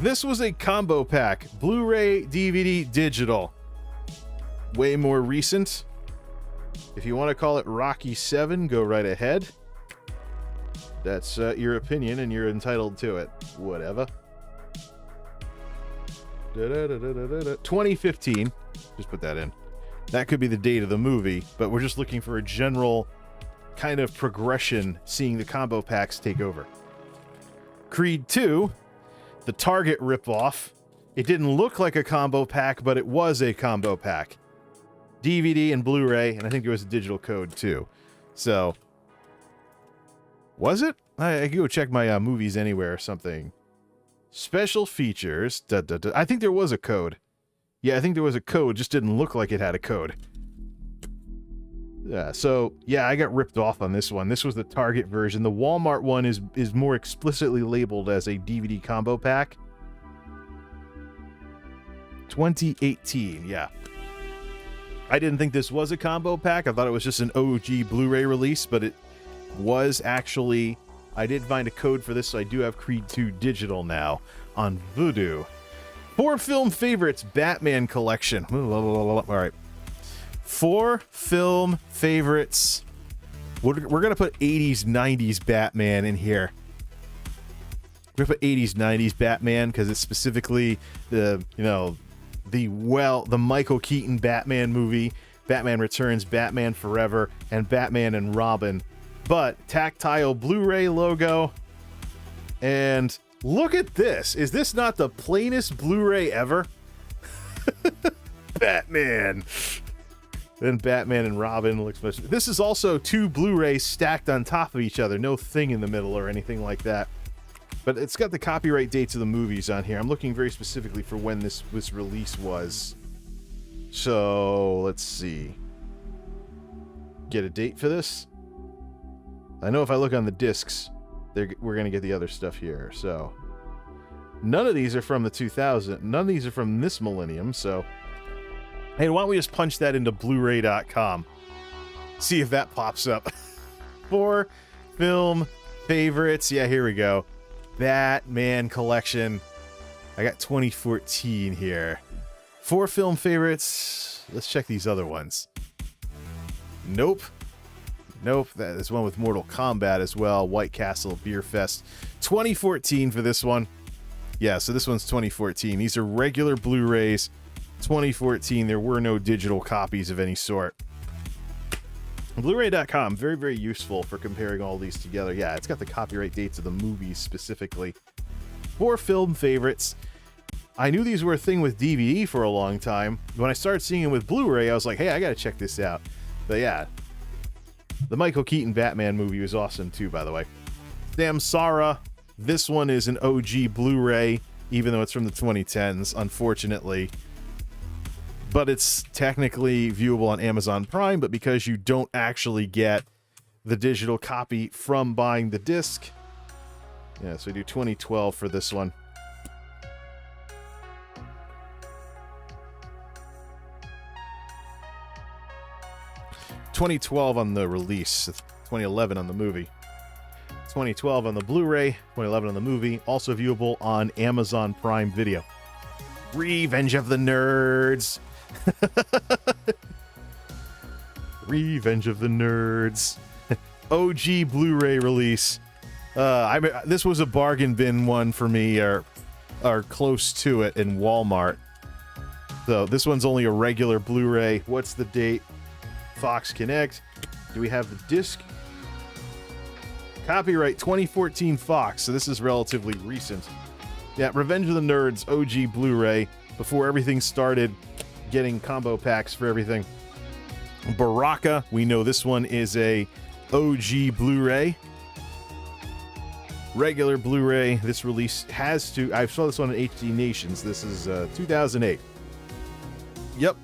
This was a combo pack. Blu-ray, DVD, digital. Way more recent. If you want to call it Rocky 7, go right ahead. That's your opinion, and you're entitled to it. Whatever. 2015. Just put that in. That could be the date of the movie, but we're just looking for a general kind of progression, seeing the combo packs take over. Creed 2, the Target ripoff. It didn't look like a combo pack, but it was a combo pack. DVD and Blu-ray, and I think there was a digital code too. So, was it? I could go check my movies anywhere or something. Special features. I think there was a code. Yeah, I think there was a code, just didn't look like it had a code. Yeah, so, yeah, I got ripped off on this one. This was the Target version. The Walmart one is more explicitly labeled as a DVD combo pack. 2018, yeah. I didn't think this was a combo pack. I thought it was just an OG Blu-ray release, but it was actually... I did find a code for this, so I do have Creed 2 digital now on Vudu. 4 film favorites Batman collection. All right. 4 film favorites. We're going to put 80s, 90s Batman in here. We're going to put 80s, 90s Batman because it's specifically the Michael Keaton Batman movie, Batman Returns, Batman Forever, and Batman and Robin. But tactile Blu-ray logo. And look at this. Is this not the plainest Blu-ray ever? Batman. Then Batman and Robin looks much. This is also 2 Blu-rays stacked on top of each other. No thing in the middle or anything like that. But it's got the copyright dates of the movies on here. I'm looking very specifically for when this release was. So, let's see. Get a date for this? I know if I look on the discs, we're going to get the other stuff here. So, none of these are from the 2000s. None of these are from this millennium, so... Hey, why don't we just punch that into Blu-ray.com? See if that pops up. 4 film favorites. Yeah, here we go. Batman collection. I got 2014 here. 4 film favorites. Let's check these other ones. Nope. Nope. There's one with Mortal Kombat as well. White Castle Beer Fest. 2014 for this one. Yeah, so this one's 2014. These are regular Blu-rays. 2014, there were no digital copies of any sort. Blu-ray.com, very, very useful for comparing all these together. Yeah, it's got the copyright dates of the movies specifically. 4 film favorites. I knew these were a thing with DVD for a long time. When I started seeing them with Blu-ray, I was like, hey, I gotta check this out. But yeah, the Michael Keaton Batman movie was awesome too, by the way. Samsara, this one is an OG Blu-ray, even though it's from the 2010s, unfortunately. But it's technically viewable on Amazon Prime, but because you don't actually get the digital copy from buying the disc. Yeah, so we do 2012 for this one. $2012 on the release, 2011 on the movie. 2012 on the Blu-ray, 2011 on the movie, also viewable on Amazon Prime Video. Revenge of the Nerds. Revenge of the Nerds. OG Blu-ray release. This was a bargain bin one for me, or or close to it in Walmart. So this one's only a regular Blu-ray. What's the date? Fox Connect. Do we have the disc? Copyright 2014 Fox, so this is relatively recent. Yeah, Revenge of the Nerds OG Blu-ray, before everything started getting combo packs for everything. Baraka, we know this one is a OG Blu-ray. Regular Blu-ray, this release has to... I saw this one in HD Nations. This is 2008. Yep.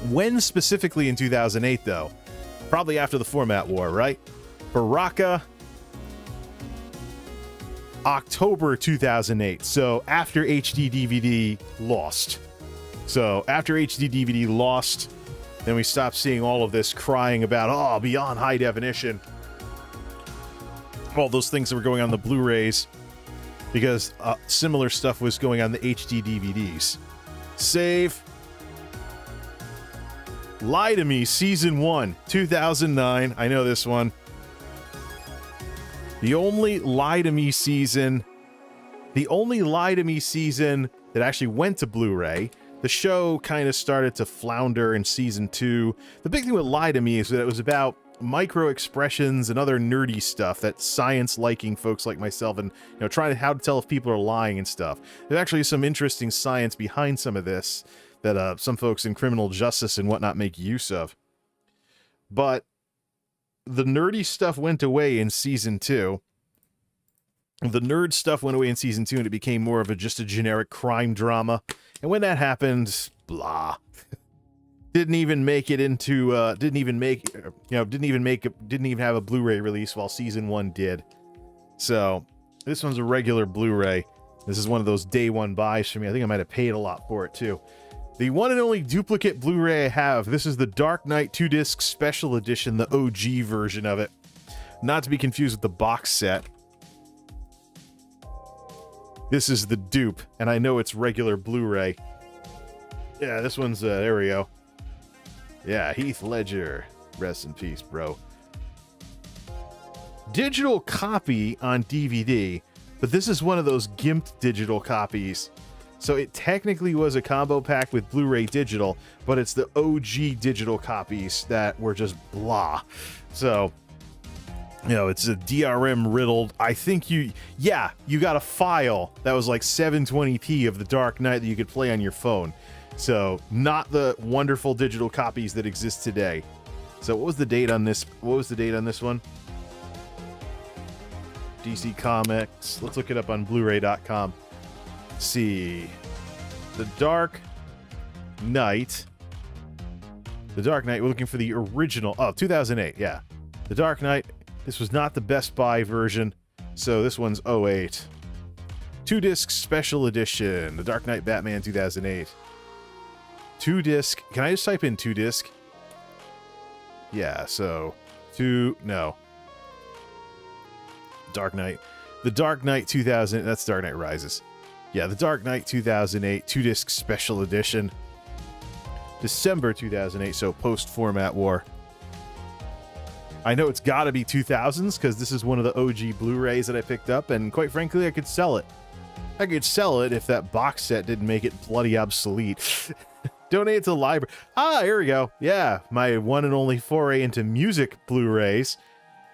When specifically in 2008, though? Probably after the format war, right? Baraka, October 2008. So after HD DVD lost. So after HD DVD lost, then we stopped seeing all of this crying about, oh, beyond high definition. All those things that were going on the Blu-rays, because similar stuff was going on the HD DVDs. Save. Lie to Me, Season 1, 2009. I know this one. The only Lie to Me season that actually went to Blu-ray. The show kind of started to flounder in Season 2. The big thing with Lie to Me is that it was about micro-expressions and other nerdy stuff that science-liking folks like myself and, trying to how to tell if people are lying and stuff. There's actually some interesting science behind some of this that some folks in criminal justice and whatnot make use of. But the nerdy stuff went away in Season 2. The nerd stuff went away in Season 2, and it became more of just a generic crime drama. And when that happened, blah. Didn't even make it into, didn't even have a Blu-ray release, while Season 1 did. So, this one's a regular Blu-ray. This is one of those day one buys for me. I think I might have paid a lot for it, too. The one and only duplicate Blu-ray I have, this is the Dark Knight 2-disc Special Edition, the OG version of it. Not to be confused with the box set. This is the dupe, and I know it's regular Blu-ray. Yeah, this one's, there we go. Yeah, Heath Ledger. Rest in peace, bro. Digital copy on DVD, but this is one of those gimped digital copies. So it technically was a combo pack with Blu-ray digital, but it's the OG digital copies that were just blah. So, it's a DRM riddled. I think you got a file that was like 720p of the Dark Knight that you could play on your phone. So, not the wonderful digital copies that exist today. So, what was the date on this? What was the date on this one? DC Comics. Let's look it up on Blu-ray.com. See. The Dark Knight. The Dark Knight. We're looking for the original. Oh, 2008. Yeah. The Dark Knight. This was not the Best Buy version. So, this one's 08. 2-disc Special Edition. The Dark Knight Batman 2008. 2-disc. Can I just type in 2-disc? Yeah, so no. Dark Knight. The Dark Knight 2000. That's Dark Knight Rises. Yeah, the Dark Knight 2008 2-disc Special Edition. December 2008, so post-format war. I know it's got to be 2000s because this is one of the OG Blu-rays that I picked up, and quite frankly, I could sell it. I could sell it if that box set didn't make it bloody obsolete. Donate it to the library. Ah, here we go. Yeah, my one and only foray into music Blu-rays.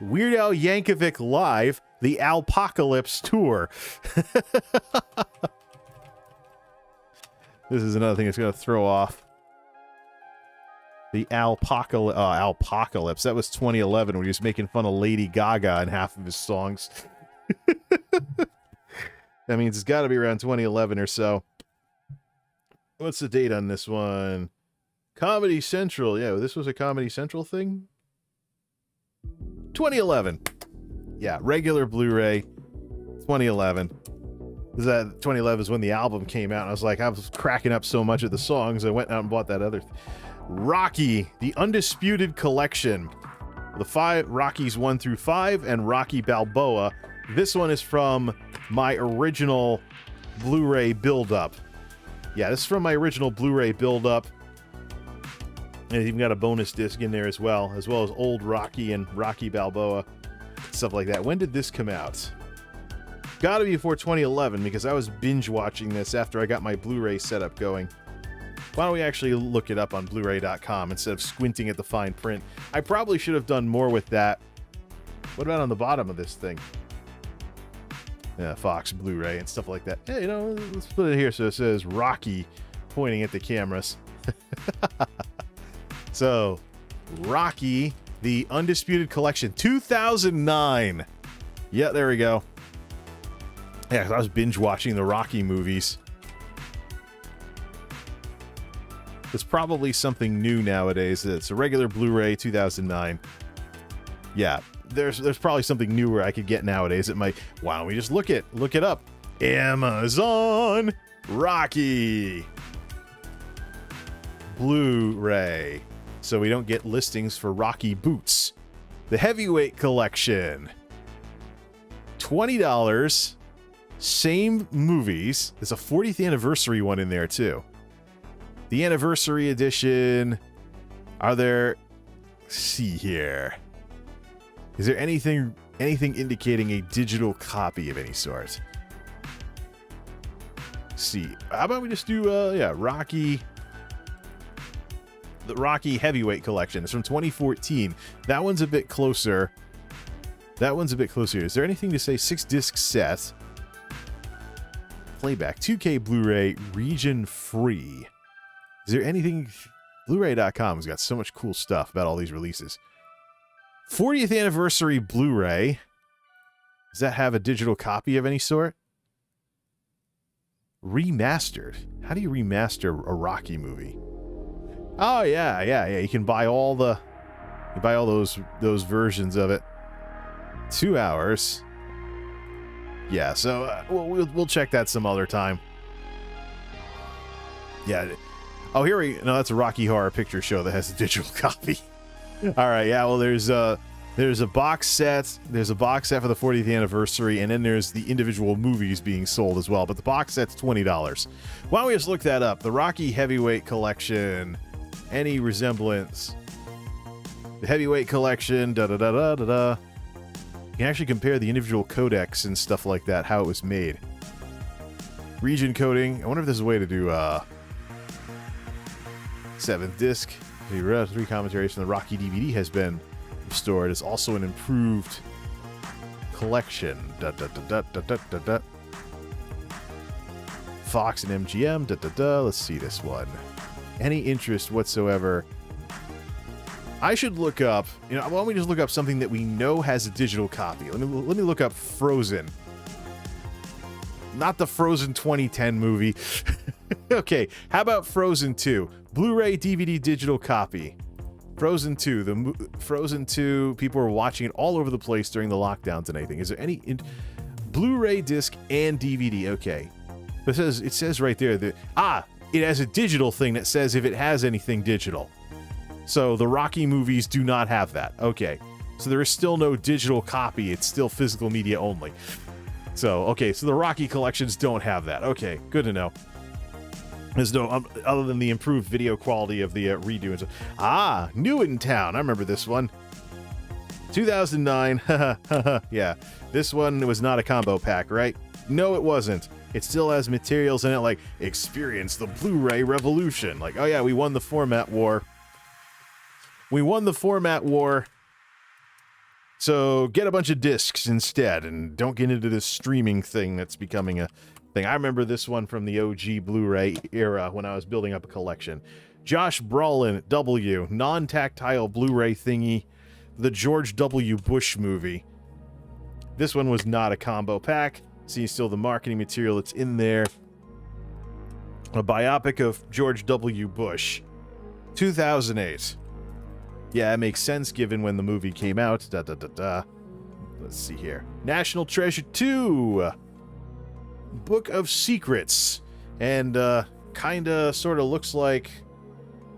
Weird Al Yankovic Live, the Alpocalypse Tour. This is another thing that's going to throw off. The Alpocalypse. That was 2011 when he was making fun of Lady Gaga in half of his songs. That means it's got to be around 2011 or so. What's the date on this one? Comedy Central. Yeah, this was a Comedy Central thing. 2011. Yeah, regular Blu-ray. 2011. 2011 is when the album came out. And I was like, I was cracking up so much at the songs. I went out and bought that other. Rocky, the Undisputed Collection. The 5 Rockies 1 through 5 and Rocky Balboa. This one is from my original Blu-ray build-up. Yeah, this is from my original Blu-ray build-up. And it's even got a bonus disc in there as well as old Rocky and Rocky Balboa, stuff like that. When did this come out? Gotta be before 2011 because I was binge watching this after I got my Blu Ray setup going. Why don't we actually look it up on Blu-ray.com instead of squinting at the fine print? I probably should have done more with that. What about on the bottom of this thing? Yeah, Fox, Blu-ray, and stuff like that. Hey, you know, let's put it here so it says Rocky pointing at the cameras. So, Rocky, the Undisputed Collection, 2009. Yeah, there we go. Yeah, 'cause I was binge watching the Rocky movies. It's probably something new nowadays. It's a regular Blu-ray, 2009. Yeah, there's probably something newer I could get nowadays. It might. Why don't we just look it up? Amazon Rocky Blu-ray. So we don't get listings for Rocky boots. The Heavyweight Collection, $20. Same movies. There's a 40th anniversary one in there too. The anniversary edition. Are there? Let's see here. Is there anything indicating a digital copy of any sort? Let's see. How about we just do Rocky. The Rocky Heavyweight Collection. It's from 2014. That one's a bit closer. Is there anything to say 6-disc set? Playback 2K Blu-ray region free. Is there anything? Blu-ray.com has got so much cool stuff about all these releases. 40th anniversary Blu-ray. Does that have a digital copy of any sort? Remastered. How do you remaster a Rocky movie? Oh yeah. You can buy all those versions of it. 2 hours. Yeah, so we'll check that some other time. Yeah. Oh, that's a Rocky Horror Picture Show that has a digital copy. All right, yeah. Well, there's a box set. There's a box set for the 40th anniversary, and then there's the individual movies being sold as well. But the box set's $20. Why don't we just look that up? The Rocky Heavyweight Collection. Any resemblance? The Heavyweight Collection. You can actually compare the individual codecs and stuff like that, how it was made. Region coding. I wonder if there's a way to do 7th disc. The 3 commentaries from the Rocky DVD has been restored. It's also an improved collection. Fox and MGM. Let's see this one. Any interest whatsoever? I should look up, why don't we just look up something that we know has a digital copy? Let me look up Frozen. Not the Frozen 2010 movie. Okay, how about Frozen 2? Blu-ray DVD digital copy. Frozen 2. Frozen 2, people were watching it all over the place during the lockdowns and everything. Is there any Blu-ray disc and DVD? Okay. It says right there that it has a digital thing that says if it has anything digital. So the Rocky movies do not have that. Okay. So there is still no digital copy. It's still physical media only. So the Rocky collections don't have that. Okay, good to know. There's no, other than the improved video quality of the redo. And so, New in Town. I remember this one. 2009. Yeah. This one was not a combo pack, right? No, it wasn't. It still has materials in it like Experience the Blu-ray Revolution. Like, oh yeah, we won the format war. So get a bunch of discs instead and don't get into this streaming thing that's becoming a thing. I remember this one from the OG Blu-ray era when I was building up a collection. Josh Brolin, W, non-tactile Blu-ray thingy, the George W. Bush movie. This one was not a combo pack. See still the marketing material that's in there. A biopic of George W. Bush. 2008. Yeah, it makes sense given when the movie came out. Let's see here. National Treasure 2. Book of Secrets. And kinda sorta looks like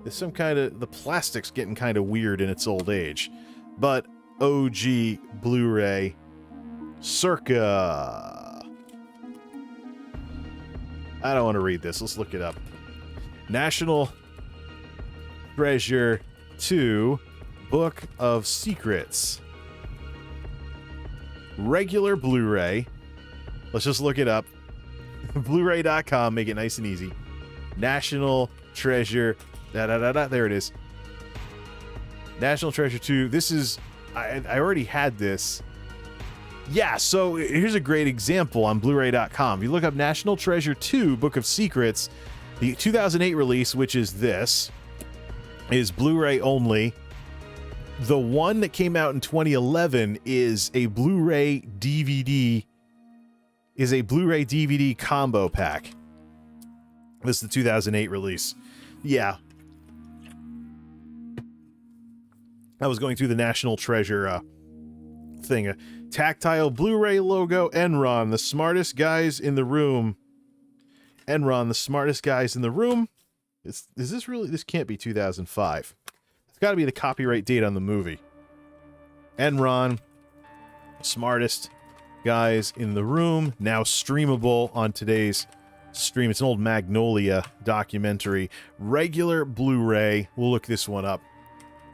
there's some kind of, the plastic's getting kind of weird in its old age. But OG Blu-ray circa. I don't want to read this. Let's look it up. National Treasure 2, Book of Secrets. Regular Blu-ray. Let's just look it up. Blu-ray.com, make it nice and easy. National Treasure. There it is. National Treasure 2. This is... I already had this. Yeah, so here's a great example on Blu-ray.com. If you look up National Treasure 2, Book of Secrets, the 2008 release, which is this, is Blu-ray only. The one that came out in 2011 is a Blu-ray DVD combo pack. This is the 2008 release. Yeah. I was going through the National Treasure thing. A tactile Blu-ray logo, Enron, the smartest guys in the room. Enron, the smartest guys in the room. Is this really? This can't be 2005. It's got to be the copyright date on the movie. Enron, smartest guys in the room. Now streamable on today's stream. It's an old Magnolia documentary. Regular Blu-ray. We'll look this one up.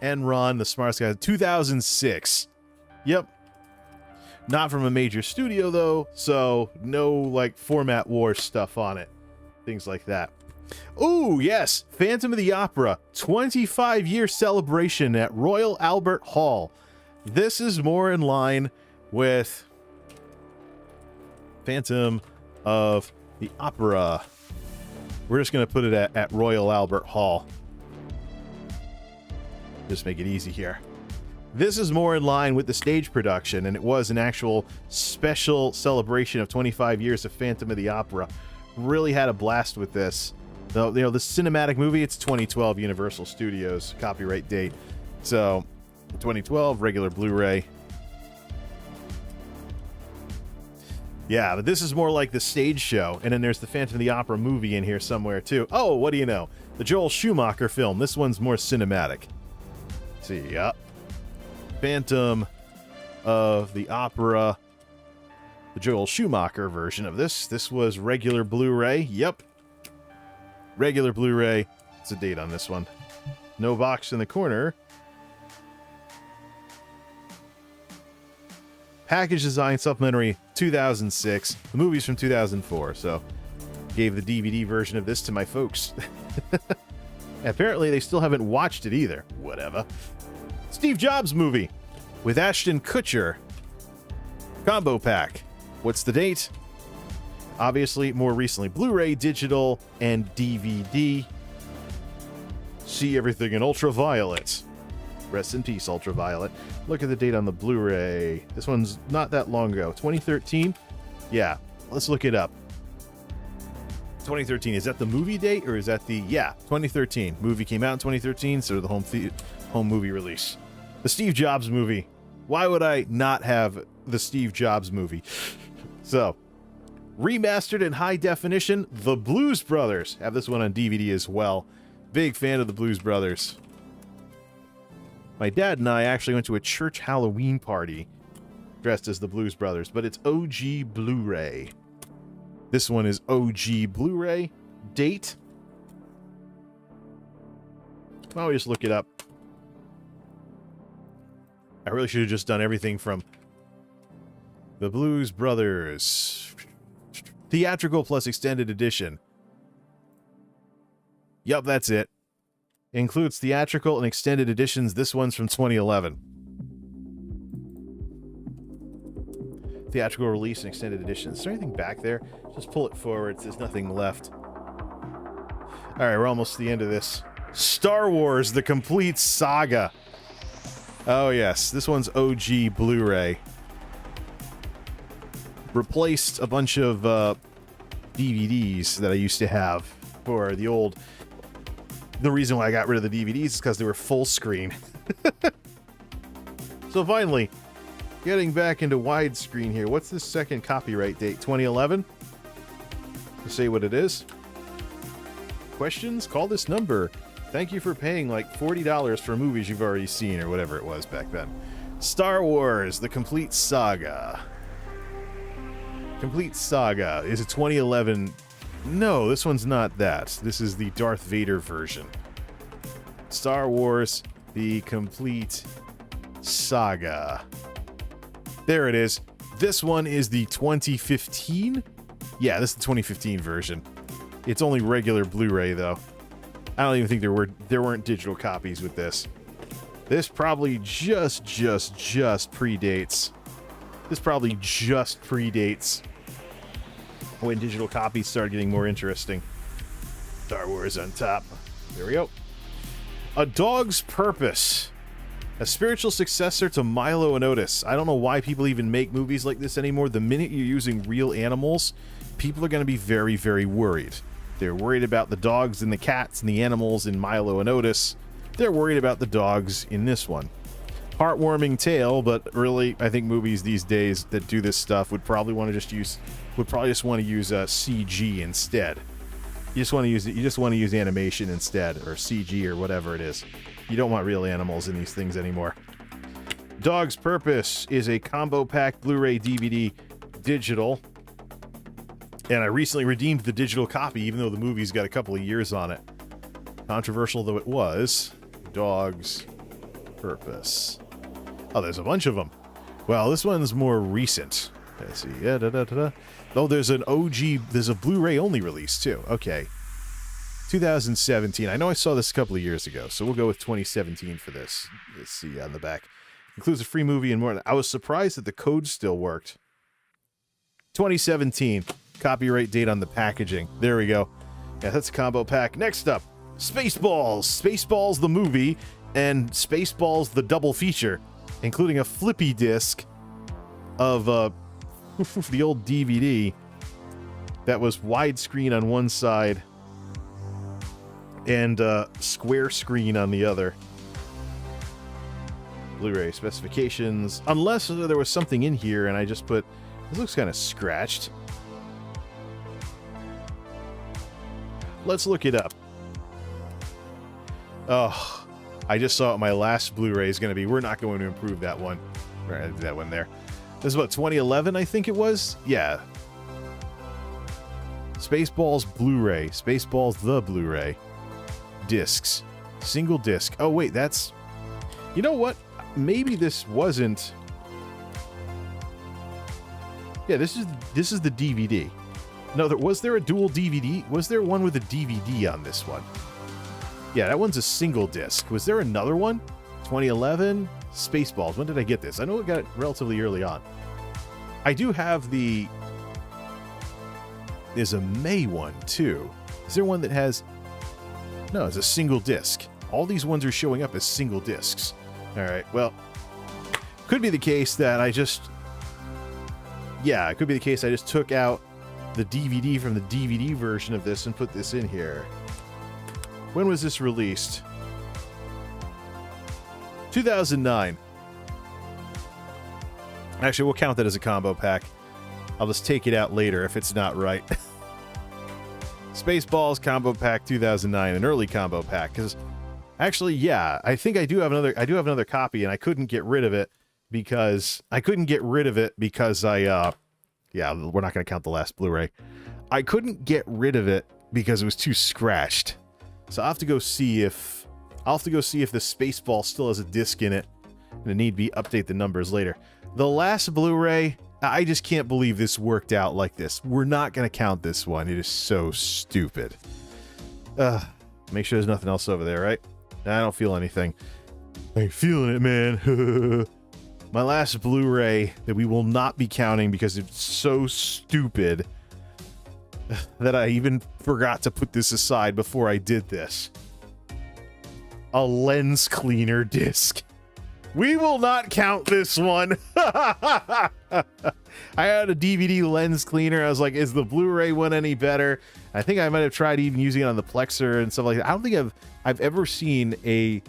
Enron, the smartest guys. 2006. Yep. Not from a major studio, though, so no, like, format war stuff on it. Things like that. Ooh, yes! Phantom of the Opera. 25-year celebration at Royal Albert Hall. This is more in line with Phantom of the Opera. We're just going to put it at Royal Albert Hall. Just make it easy here. This is more in line with the stage production, and it was an actual special celebration of 25 years of Phantom of the Opera. Really had a blast with this. Though, you know, the cinematic movie, it's 2012 Universal Studios copyright date. So, 2012, regular Blu-ray. Yeah, but this is more like the stage show, and then there's the Phantom of the Opera movie in here somewhere, too. Oh, what do you know? The Joel Schumacher film. This one's more cinematic. Let's see, yeah. Phantom of the Opera, the Joel Schumacher version of this. This was regular Blu-ray. Yep. Regular Blu-ray. What's the date on this one? No box in the corner. Package design supplementary 2006. The movie's from 2004, so gave the DVD version of this to my folks. Apparently, they still haven't watched it either. Whatever. Steve Jobs movie with Ashton Kutcher. Combo pack. What's the date? Obviously, more recently, Blu-ray, digital, and DVD. See everything in ultraviolet. Rest in peace, ultraviolet. Look at the date on the Blu-ray. This one's not that long ago. 2013? Yeah, let's look it up. 2013. Is that the movie date, or is that the... Yeah, 2013. Movie came out in 2013, so the home movie release. The Steve Jobs movie. Why would I not have the Steve Jobs movie? So, remastered in high definition, The Blues Brothers. Have this one on DVD as well. Big fan of the Blues Brothers. My dad and I actually went to a church Halloween party dressed as the Blues Brothers, but it's OG Blu-ray. This one is OG Blu-ray. Date? Why don't we just look it up? I really should have just done everything from the Blues Brothers. Theatrical plus extended edition. Yup, that's it. Includes theatrical and extended editions. This one's from 2011. Theatrical release and extended edition. Is there anything back there? Just pull it forward. There's nothing left. Alright, we're almost to the end of this. Star Wars, the complete saga. Oh yes, this one's OG Blu-ray. Replaced a bunch of DVDs that I used to have for the old... The reason why I got rid of the DVDs is because they were full screen. So finally, getting back into widescreen here. What's the second copyright date? 2011? To say what it is. Questions? Call this number. Thank you for paying like $40 for movies you've already seen, or whatever it was back then. Star Wars, the complete saga. Complete saga. Is it 2011? No, this one's not that. This is the Darth Vader version. Star Wars, the complete saga. There it is. This one is the 2015. Yeah, this is the 2015 version. It's only regular Blu-ray though. I don't even think there weren't digital copies with this. This probably just predates. This probably just predates when digital copies started getting more interesting. Star Wars on top. There we go. A Dog's Purpose. A spiritual successor to Milo and Otis. I don't know why people even make movies like this anymore. The minute you're using real animals, people are going to be very, very worried. They're worried about the dogs and the cats and the animals in Milo and Otis. They're worried about the dogs in this one. Heartwarming tale, but really, I think movies these days that do this stuff would probably just want to use CG instead. You just want to use animation instead, or CG or whatever it is. You don't want real animals in these things anymore. Dog's Purpose is a combo pack Blu-ray DVD digital. And I recently redeemed the digital copy, even though the movie's got a couple of years on it. Controversial though it was. Dog's Purpose. Oh, there's a bunch of them. Well, this one's more recent. Let's see. Oh, there's an OG, there's a Blu-ray only release too. Okay. 2017. I know I saw this a couple of years ago, so we'll go with 2017 for this. Let's see on the back. Includes a free movie and more. I was surprised that the code still worked. 2017. Copyright date on the packaging. There we go. Yeah, that's a combo pack. Next up, Spaceballs. Spaceballs the movie and Spaceballs the double feature, including a flippy disc of the old DVD that was widescreen on one side and square screen on the other. Blu-ray specifications. Unless there was something in here and I just put... This looks kind of scratched. Let's look it up. Oh, I just saw what my last Blu-ray is going to be. We're not going to improve that one. Right, that one there. This is what, 2011, I think it was? Yeah. Spaceballs Blu-ray. Spaceballs the Blu-ray. Discs. Single disc. Oh, wait, that's... You know what? Maybe this wasn't... Yeah, this is the DVD. No, was there a dual DVD? Was there one with a DVD on this one? Yeah, that one's a single disc. Was there another one? 2011? Spaceballs. When did I get this? I know I got it relatively early on. I do have the... There's a May one, too. Is there one that has... No, it's a single disc. All these ones are showing up as single discs. Alright, well... Could be the case that I just... Yeah, it could be the case I just took out the DVD from the DVD version of this and put this in here. When was this released? 2009. Actually, we'll count that as a combo pack. I'll just take it out later if it's not right. Spaceballs combo pack 2009, an early combo pack. Because actually, yeah, I think I do have another copy, and I couldn't get rid of it because I... Yeah, we're not going to count the last Blu-ray. I couldn't get rid of it because it was too scratched. So I'll have to go see if the Spaceball still has a disc in it, and it need be update the numbers later. The last Blu-ray, I just can't believe this worked out like this. We're not going to count this one. It is so stupid. Make sure there's nothing else over there, right? I don't feel anything. I ain't feeling it, man. My last Blu-ray that we will not be counting because it's so stupid that I even forgot to put this aside before I did this. A lens cleaner disc. We will not count this one. I had a DVD lens cleaner. I was like, is the Blu-ray one any better? I think I might have tried even using it on the Plexer and stuff like that. I don't think I've ever seen a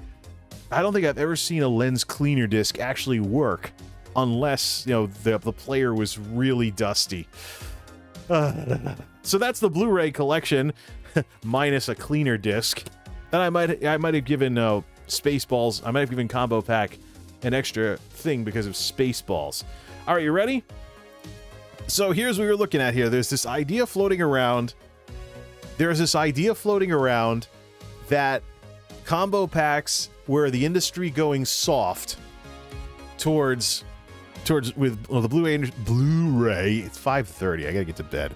lens cleaner disc actually work unless, you know, the player was really dusty. So that's the Blu-ray collection minus a cleaner disc. And I might have given Spaceballs, I might have given Combo Pack an extra thing because of Spaceballs. All right, you ready? So here's what we're looking at here. There's this idea floating around. That combo packs were the industry going soft towards the Blu-ray. It's 5:30. I gotta get to bed.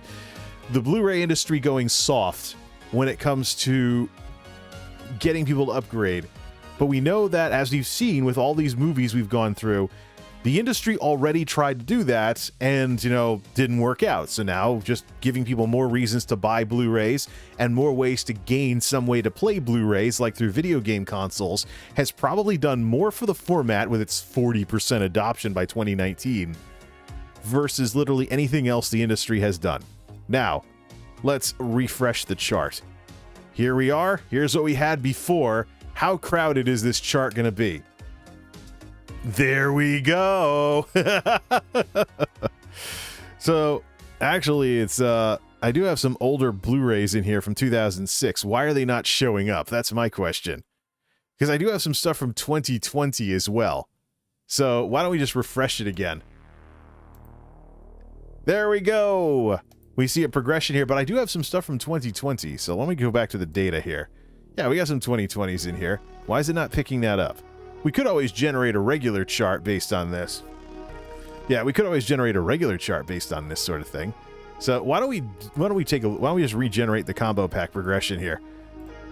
The Blu-ray industry going soft when it comes to getting people to upgrade. But we know that, as we've seen with all these movies we've gone through, the industry already tried to do that and, didn't work out. So now just giving people more reasons to buy Blu-rays and more ways to gain some way to play Blu-rays, like through video game consoles, has probably done more for the format with its 40% adoption by 2019 versus literally anything else the industry has done. Now, let's refresh the chart. Here we are. Here's what we had before. How crowded is this chart going to be? There we go. So, actually, it's I do have some older Blu-rays in here from 2006. Why are they not showing up? That's my question. Because I do have some stuff from 2020 as well. So, why don't we just refresh it again? There we go. We see a progression here, but I do have some stuff from 2020. So, let me go back to the data here. Yeah, we got some 2020s in here. Why is it not picking that up? We could always generate a regular chart based on this. Yeah, we could always generate a regular chart based on this sort of thing. So why don't we just regenerate the combo pack progression here?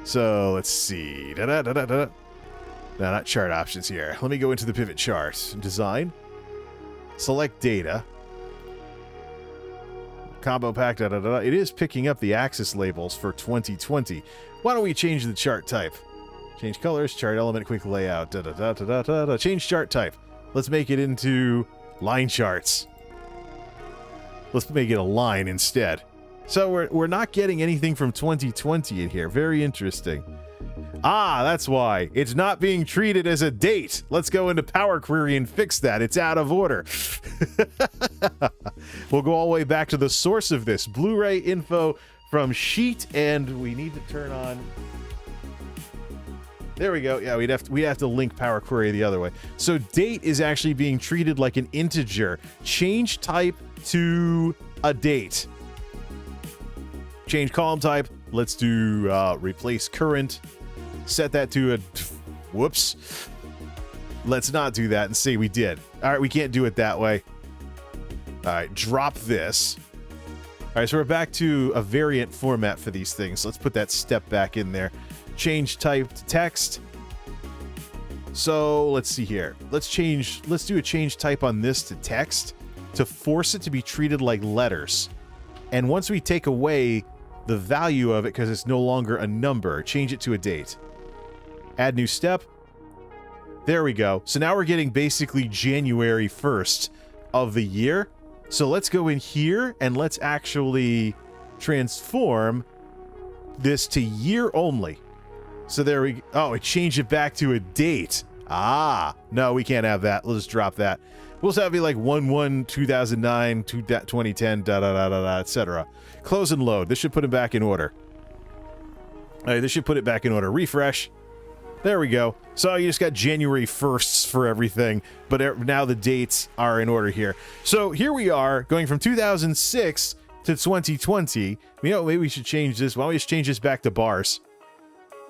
So let's see. No, not chart options here. Let me go into the pivot chart. Design. Select data. Combo pack. It is picking up the axis labels for 2020. Why don't we change the chart type? Change colors, chart element, quick layout, change chart type. Let's make it into line charts. Let's make it a line instead. So we're not getting anything from 2020 in here. Very interesting. Ah, that's why. It's not being treated as a date. Let's go into Power Query and fix that. It's out of order. We'll go all the way back to the source of this. Blu-ray info from Sheet, and we need to turn on... There we go. Yeah, we'd have to link Power Query the other way. So date is actually being treated like an integer. Change type to a date. Change column type. Let's do replace current. Set that to a... Whoops. Let's not do that and say we did. All right, we can't do it that way. All right, drop this. All right, so we're back to a variant format for these things. Let's put that step back in there. Change type to text. So let's see here. Let's do a change type on this to text to force it to be treated like letters. And once we take away the value of it because it's no longer a number, change it to a date. Add new step. There we go. So now we're getting basically January 1st of the year. So let's go in here and let's actually transform this to year only. So there we go. Oh, it changed it back to a date. Ah, no, we can't have that. Let's drop that. We'll just have it be like 1/1/2009, 2010, etc. Close and load. This should put it back in order. All right, this should put it back in order. Refresh. There we go. So you just got January 1sts for everything, but now the dates are in order here. So here we are, going from 2006 to 2020. Maybe we should change this. Why don't we just change this back to bars?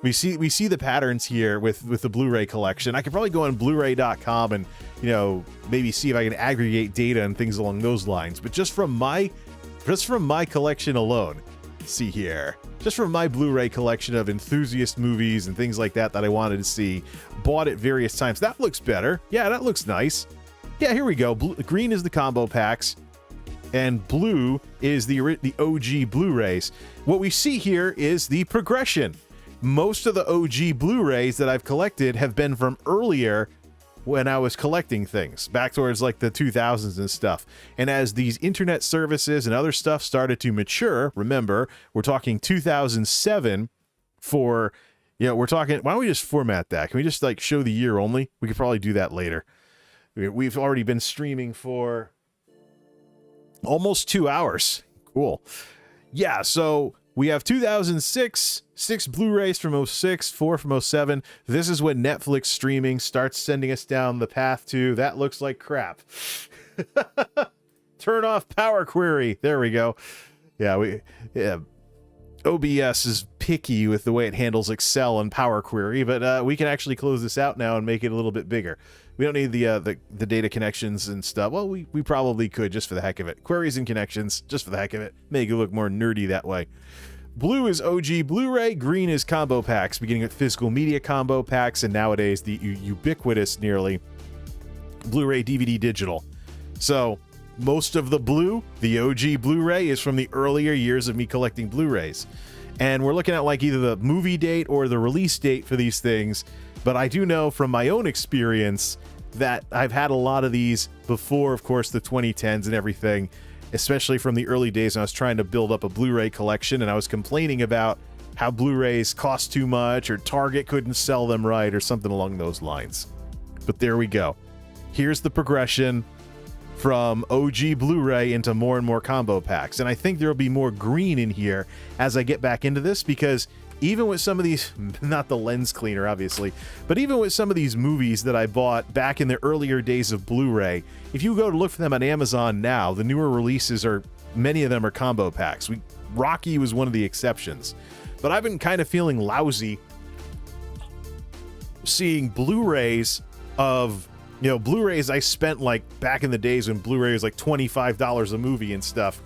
We see the patterns here with the Blu-ray collection. I could probably go on Blu-ray.com and maybe see if I can aggregate data and things along those lines. But just from my collection alone, see here, just from my Blu-ray collection of enthusiast movies and things like that I wanted to see, bought at various times. That looks better. Yeah, that looks nice. Yeah, here we go. Green is the combo packs, and blue is the OG Blu-rays. What we see here is the progression. Most of the OG Blu-rays that I've collected have been from earlier when I was collecting things, back towards like the 2000s and stuff. And as these internet services and other stuff started to mature, remember, we're talking 2007 for, we're talking, why don't we just format that? Can we just like show the year only? We could probably do that later. We've already been streaming for almost 2 hours. Cool. Yeah, so we have 2006, 6 Blu-rays from 06, 4 from 07. This is when Netflix streaming starts sending us down the path to, that looks like crap. Turn off Power Query. There we go. Yeah, OBS is picky with the way it handles Excel and Power Query, but we can actually close this out now and make it a little bit bigger. We don't need the data connections and stuff. Well, we probably could just for the heck of it. Queries and connections, just for the heck of it. Make it look more nerdy that way. Blue is OG Blu-ray, green is combo packs, beginning with physical media combo packs, and nowadays the ubiquitous, nearly, Blu-ray DVD digital. So most of the blue, the OG Blu-ray, is from the earlier years of me collecting Blu-rays. And we're looking at like either the movie date or the release date for these things. But I do know from my own experience that I've had a lot of these before, of course, the 2010s and everything, especially from the early days when I was trying to build up a Blu-ray collection and I was complaining about how Blu-rays cost too much or Target couldn't sell them right or something along those lines. But there we go. Here's the progression from OG Blu-ray into more and more combo packs. And I think there'll be more green in here as I get back into this, because even with some of these, not the lens cleaner, obviously, but even with some of these movies that I bought back in the earlier days of Blu-ray, if you go to look for them on Amazon now, the newer releases many of them are combo packs. Rocky was one of the exceptions. But I've been kind of feeling lousy seeing Blu-rays of, Blu-rays I spent like back in the days when Blu-ray was like $25 a movie and stuff.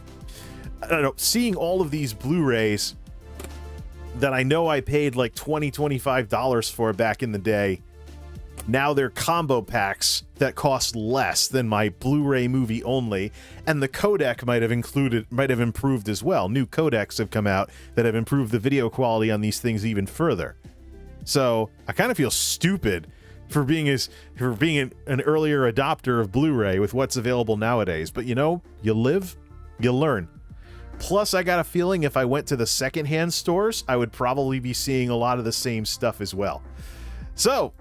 I don't know, seeing all of these Blu-rays that I know I paid like $25 for back in the day, now they're combo packs that cost less than my Blu-ray movie only, and the codec might have improved as well. New codecs have come out that have improved the video quality on these things even further. So I kind of feel stupid for being an earlier adopter of Blu-ray with what's available nowadays. But you live, you learn. Plus, I got a feeling if I went to the secondhand stores, I would probably be seeing a lot of the same stuff as well. So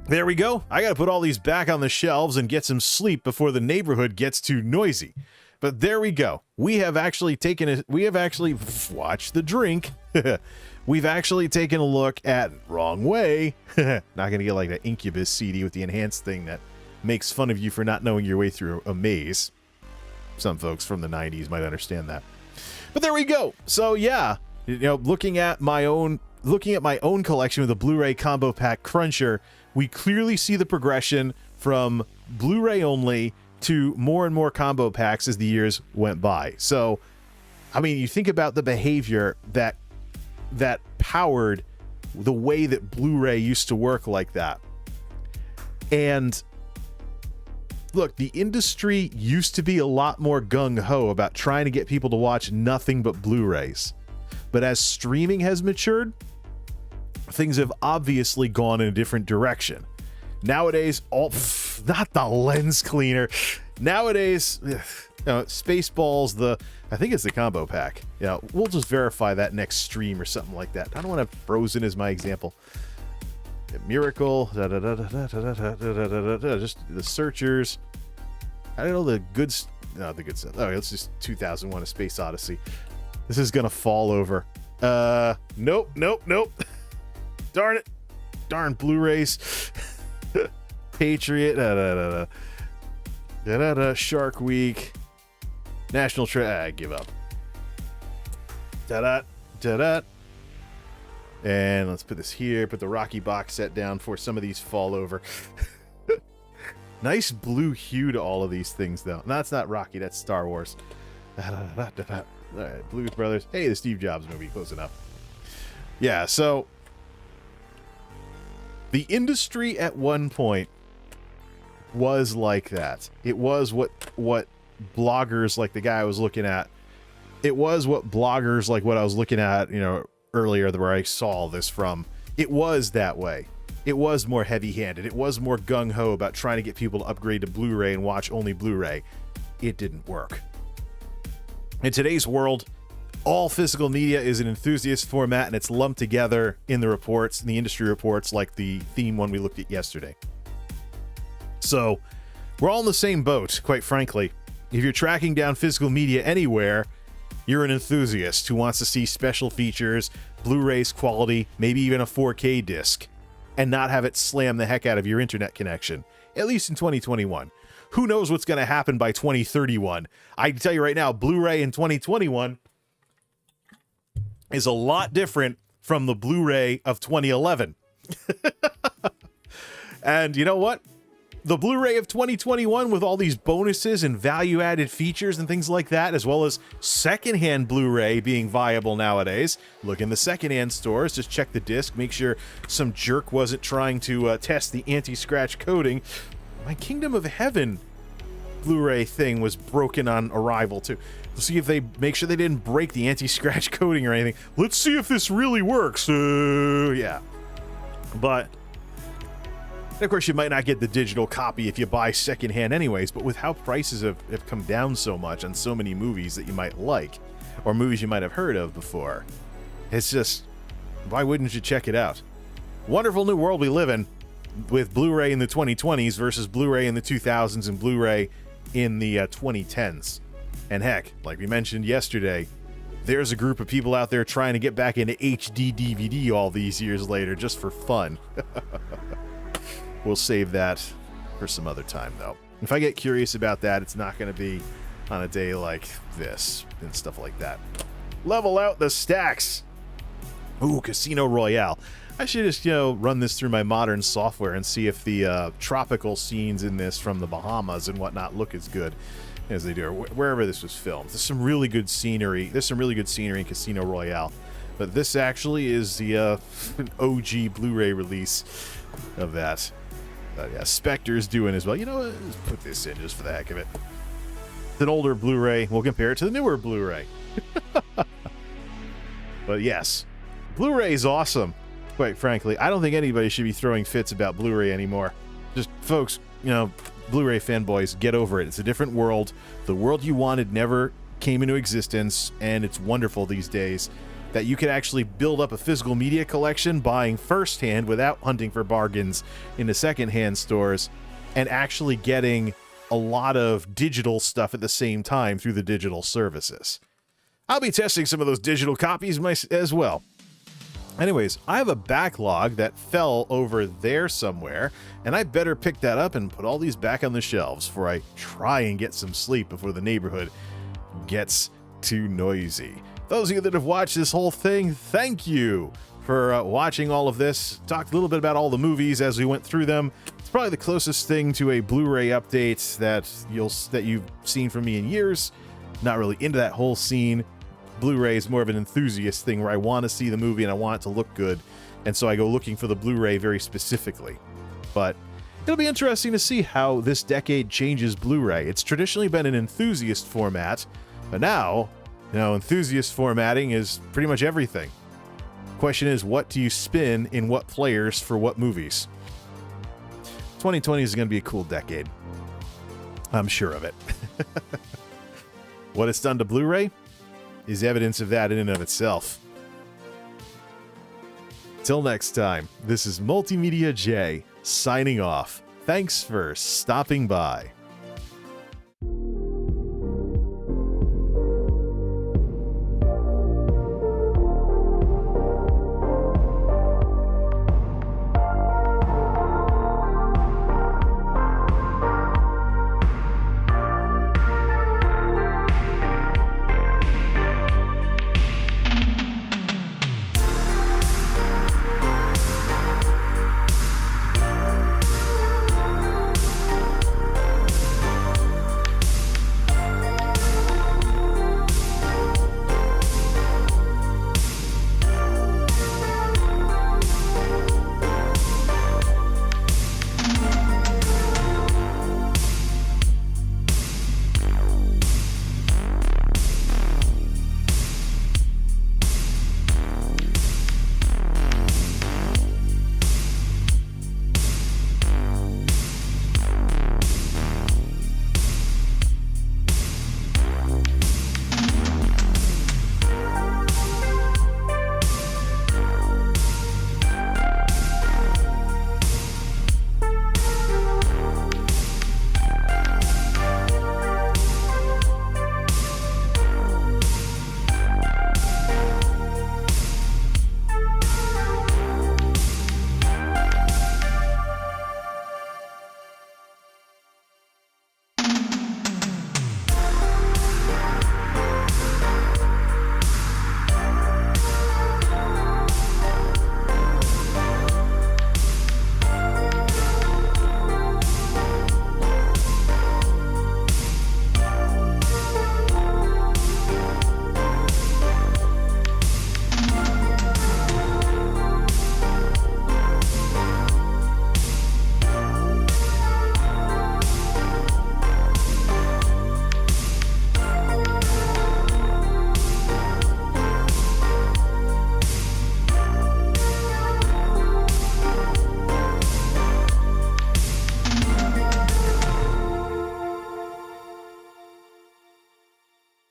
there we go. I got to put all these back on the shelves and get some sleep before the neighborhood gets too noisy. But there we go. We have actually watched the drink. We've actually taken a look at Wrong Way. Not going to get like that Incubus CD with the enhanced thing that makes fun of you for not knowing your way through a maze. Some folks from the 90s might understand that. But there we go. So yeah, looking at my own collection with the Blu-ray combo pack cruncher, we clearly see the progression from Blu-ray only to more and more combo packs as the years went by. So, I mean, you think about the behavior that powered the way that Blu-ray used to work like that. And look, the industry used to be a lot more gung-ho about trying to get people to watch nothing but Blu-rays. But as streaming has matured, things have obviously gone in a different direction. Nowadays, not the lens cleaner. Nowadays, Spaceballs, I think it's the combo pack. We'll just verify that next stream or something like that. I don't want to have Frozen as my example. Miracle, just the Searchers. I don't know the good stuff. Oh, it's just 2001: A Space Odyssey. This is gonna fall over. Nope. Darn it. Darn Blu-rays. Patriot. Shark Week. National I give up. And let's put this here. Put the Rocky box set down before some of these fall over. Nice blue hue to all of these things, though. No, that's not Rocky. That's Star Wars. All right, Blues Brothers. Hey, the Steve Jobs movie. Close enough. Yeah, so the industry at one point was like that. It was what bloggers like the guy I was looking at. It was what bloggers like what I was looking at, earlier where I saw this from. It was that way. It was more heavy-handed. It was more gung-ho about trying to get people to upgrade to Blu-ray and watch only Blu-ray. It didn't work. In today's world, all physical media is an enthusiast format, and it's lumped together in the reports, in the industry reports, like the theme one we looked at yesterday. So, we're all in the same boat, quite frankly. If you're tracking down physical media anywhere, you're an enthusiast who wants to see special features, Blu-rays quality, maybe even a 4K disc, and not have it slam the heck out of your internet connection, at least in 2021. Who knows what's going to happen by 2031? I can tell you right now, Blu-ray in 2021 is a lot different from the Blu-ray of 2011. And you know what? the Blu-ray of 2021 with all these bonuses and value-added features and things like that, as well as secondhand Blu-ray being viable nowadays. Look in the secondhand stores, just check the disc, make sure some jerk wasn't trying to test the anti-scratch coating. My Kingdom of Heaven Blu-ray thing was broken on arrival too. Let's see if they make sure they didn't break the anti-scratch coating or anything. Let's see if this really works. Yeah. But of course, you might not get the digital copy if you buy secondhand anyways, but with how prices have come down so much on so many movies that you might like, or movies you might have heard of before, it's just, why wouldn't you check it out? Wonderful new world we live in, with Blu-ray in the 2020s versus Blu-ray in the 2000s and Blu-ray in the 2010s. And heck, like we mentioned yesterday, there's a group of people out there trying to get back into HD DVD all these years later just for fun. We'll save that for some other time, though. If I get curious about that, it's not going to be on a day like this and stuff like that. Level out the stacks. Ooh, Casino Royale. I should just, run this through my modern software and see if the tropical scenes in this from the Bahamas and whatnot look as good as they do, or wherever this was filmed. There's some really good scenery. There's some really good scenery in Casino Royale. But this actually is the an OG Blu-ray release of that. Yeah, Spectre's doing as well. You know what? Let's put this in just for the heck of it. It's an older Blu-ray. We'll compare it to the newer Blu-ray. But yes, Blu-ray is awesome. Quite frankly, I don't think anybody should be throwing fits about Blu-ray anymore. Just, folks, Blu-ray fanboys, get over it. It's a different world. The world you wanted never came into existence, and it's wonderful these days that you can actually build up a physical media collection buying firsthand without hunting for bargains in the secondhand stores, and actually getting a lot of digital stuff at the same time through the digital services. I'll be testing some of those digital copies as well. Anyways, I have a backlog that fell over there somewhere, and I better pick that up and put all these back on the shelves before I try and get some sleep before the neighborhood gets too noisy. Those of you that have watched this whole thing, thank you for watching all of this. Talked a little bit about all the movies as we went through them. It's probably the closest thing to a Blu-ray update that you've seen from me in years. Not really into that whole scene. Blu-ray is more of an enthusiast thing where I want to see the movie and I want it to look good, and so I go looking for the Blu-ray very specifically. But it'll be interesting to see how this decade changes Blu-ray. It's traditionally been an enthusiast format, but now, enthusiast formatting is pretty much everything. Question is, what do you spin in what players for what movies? 2020 is going to be a cool decade. I'm sure of it. What it's done to Blu-ray is evidence of that in and of itself. Till next time, this is MultimediaJay signing off. Thanks for stopping by.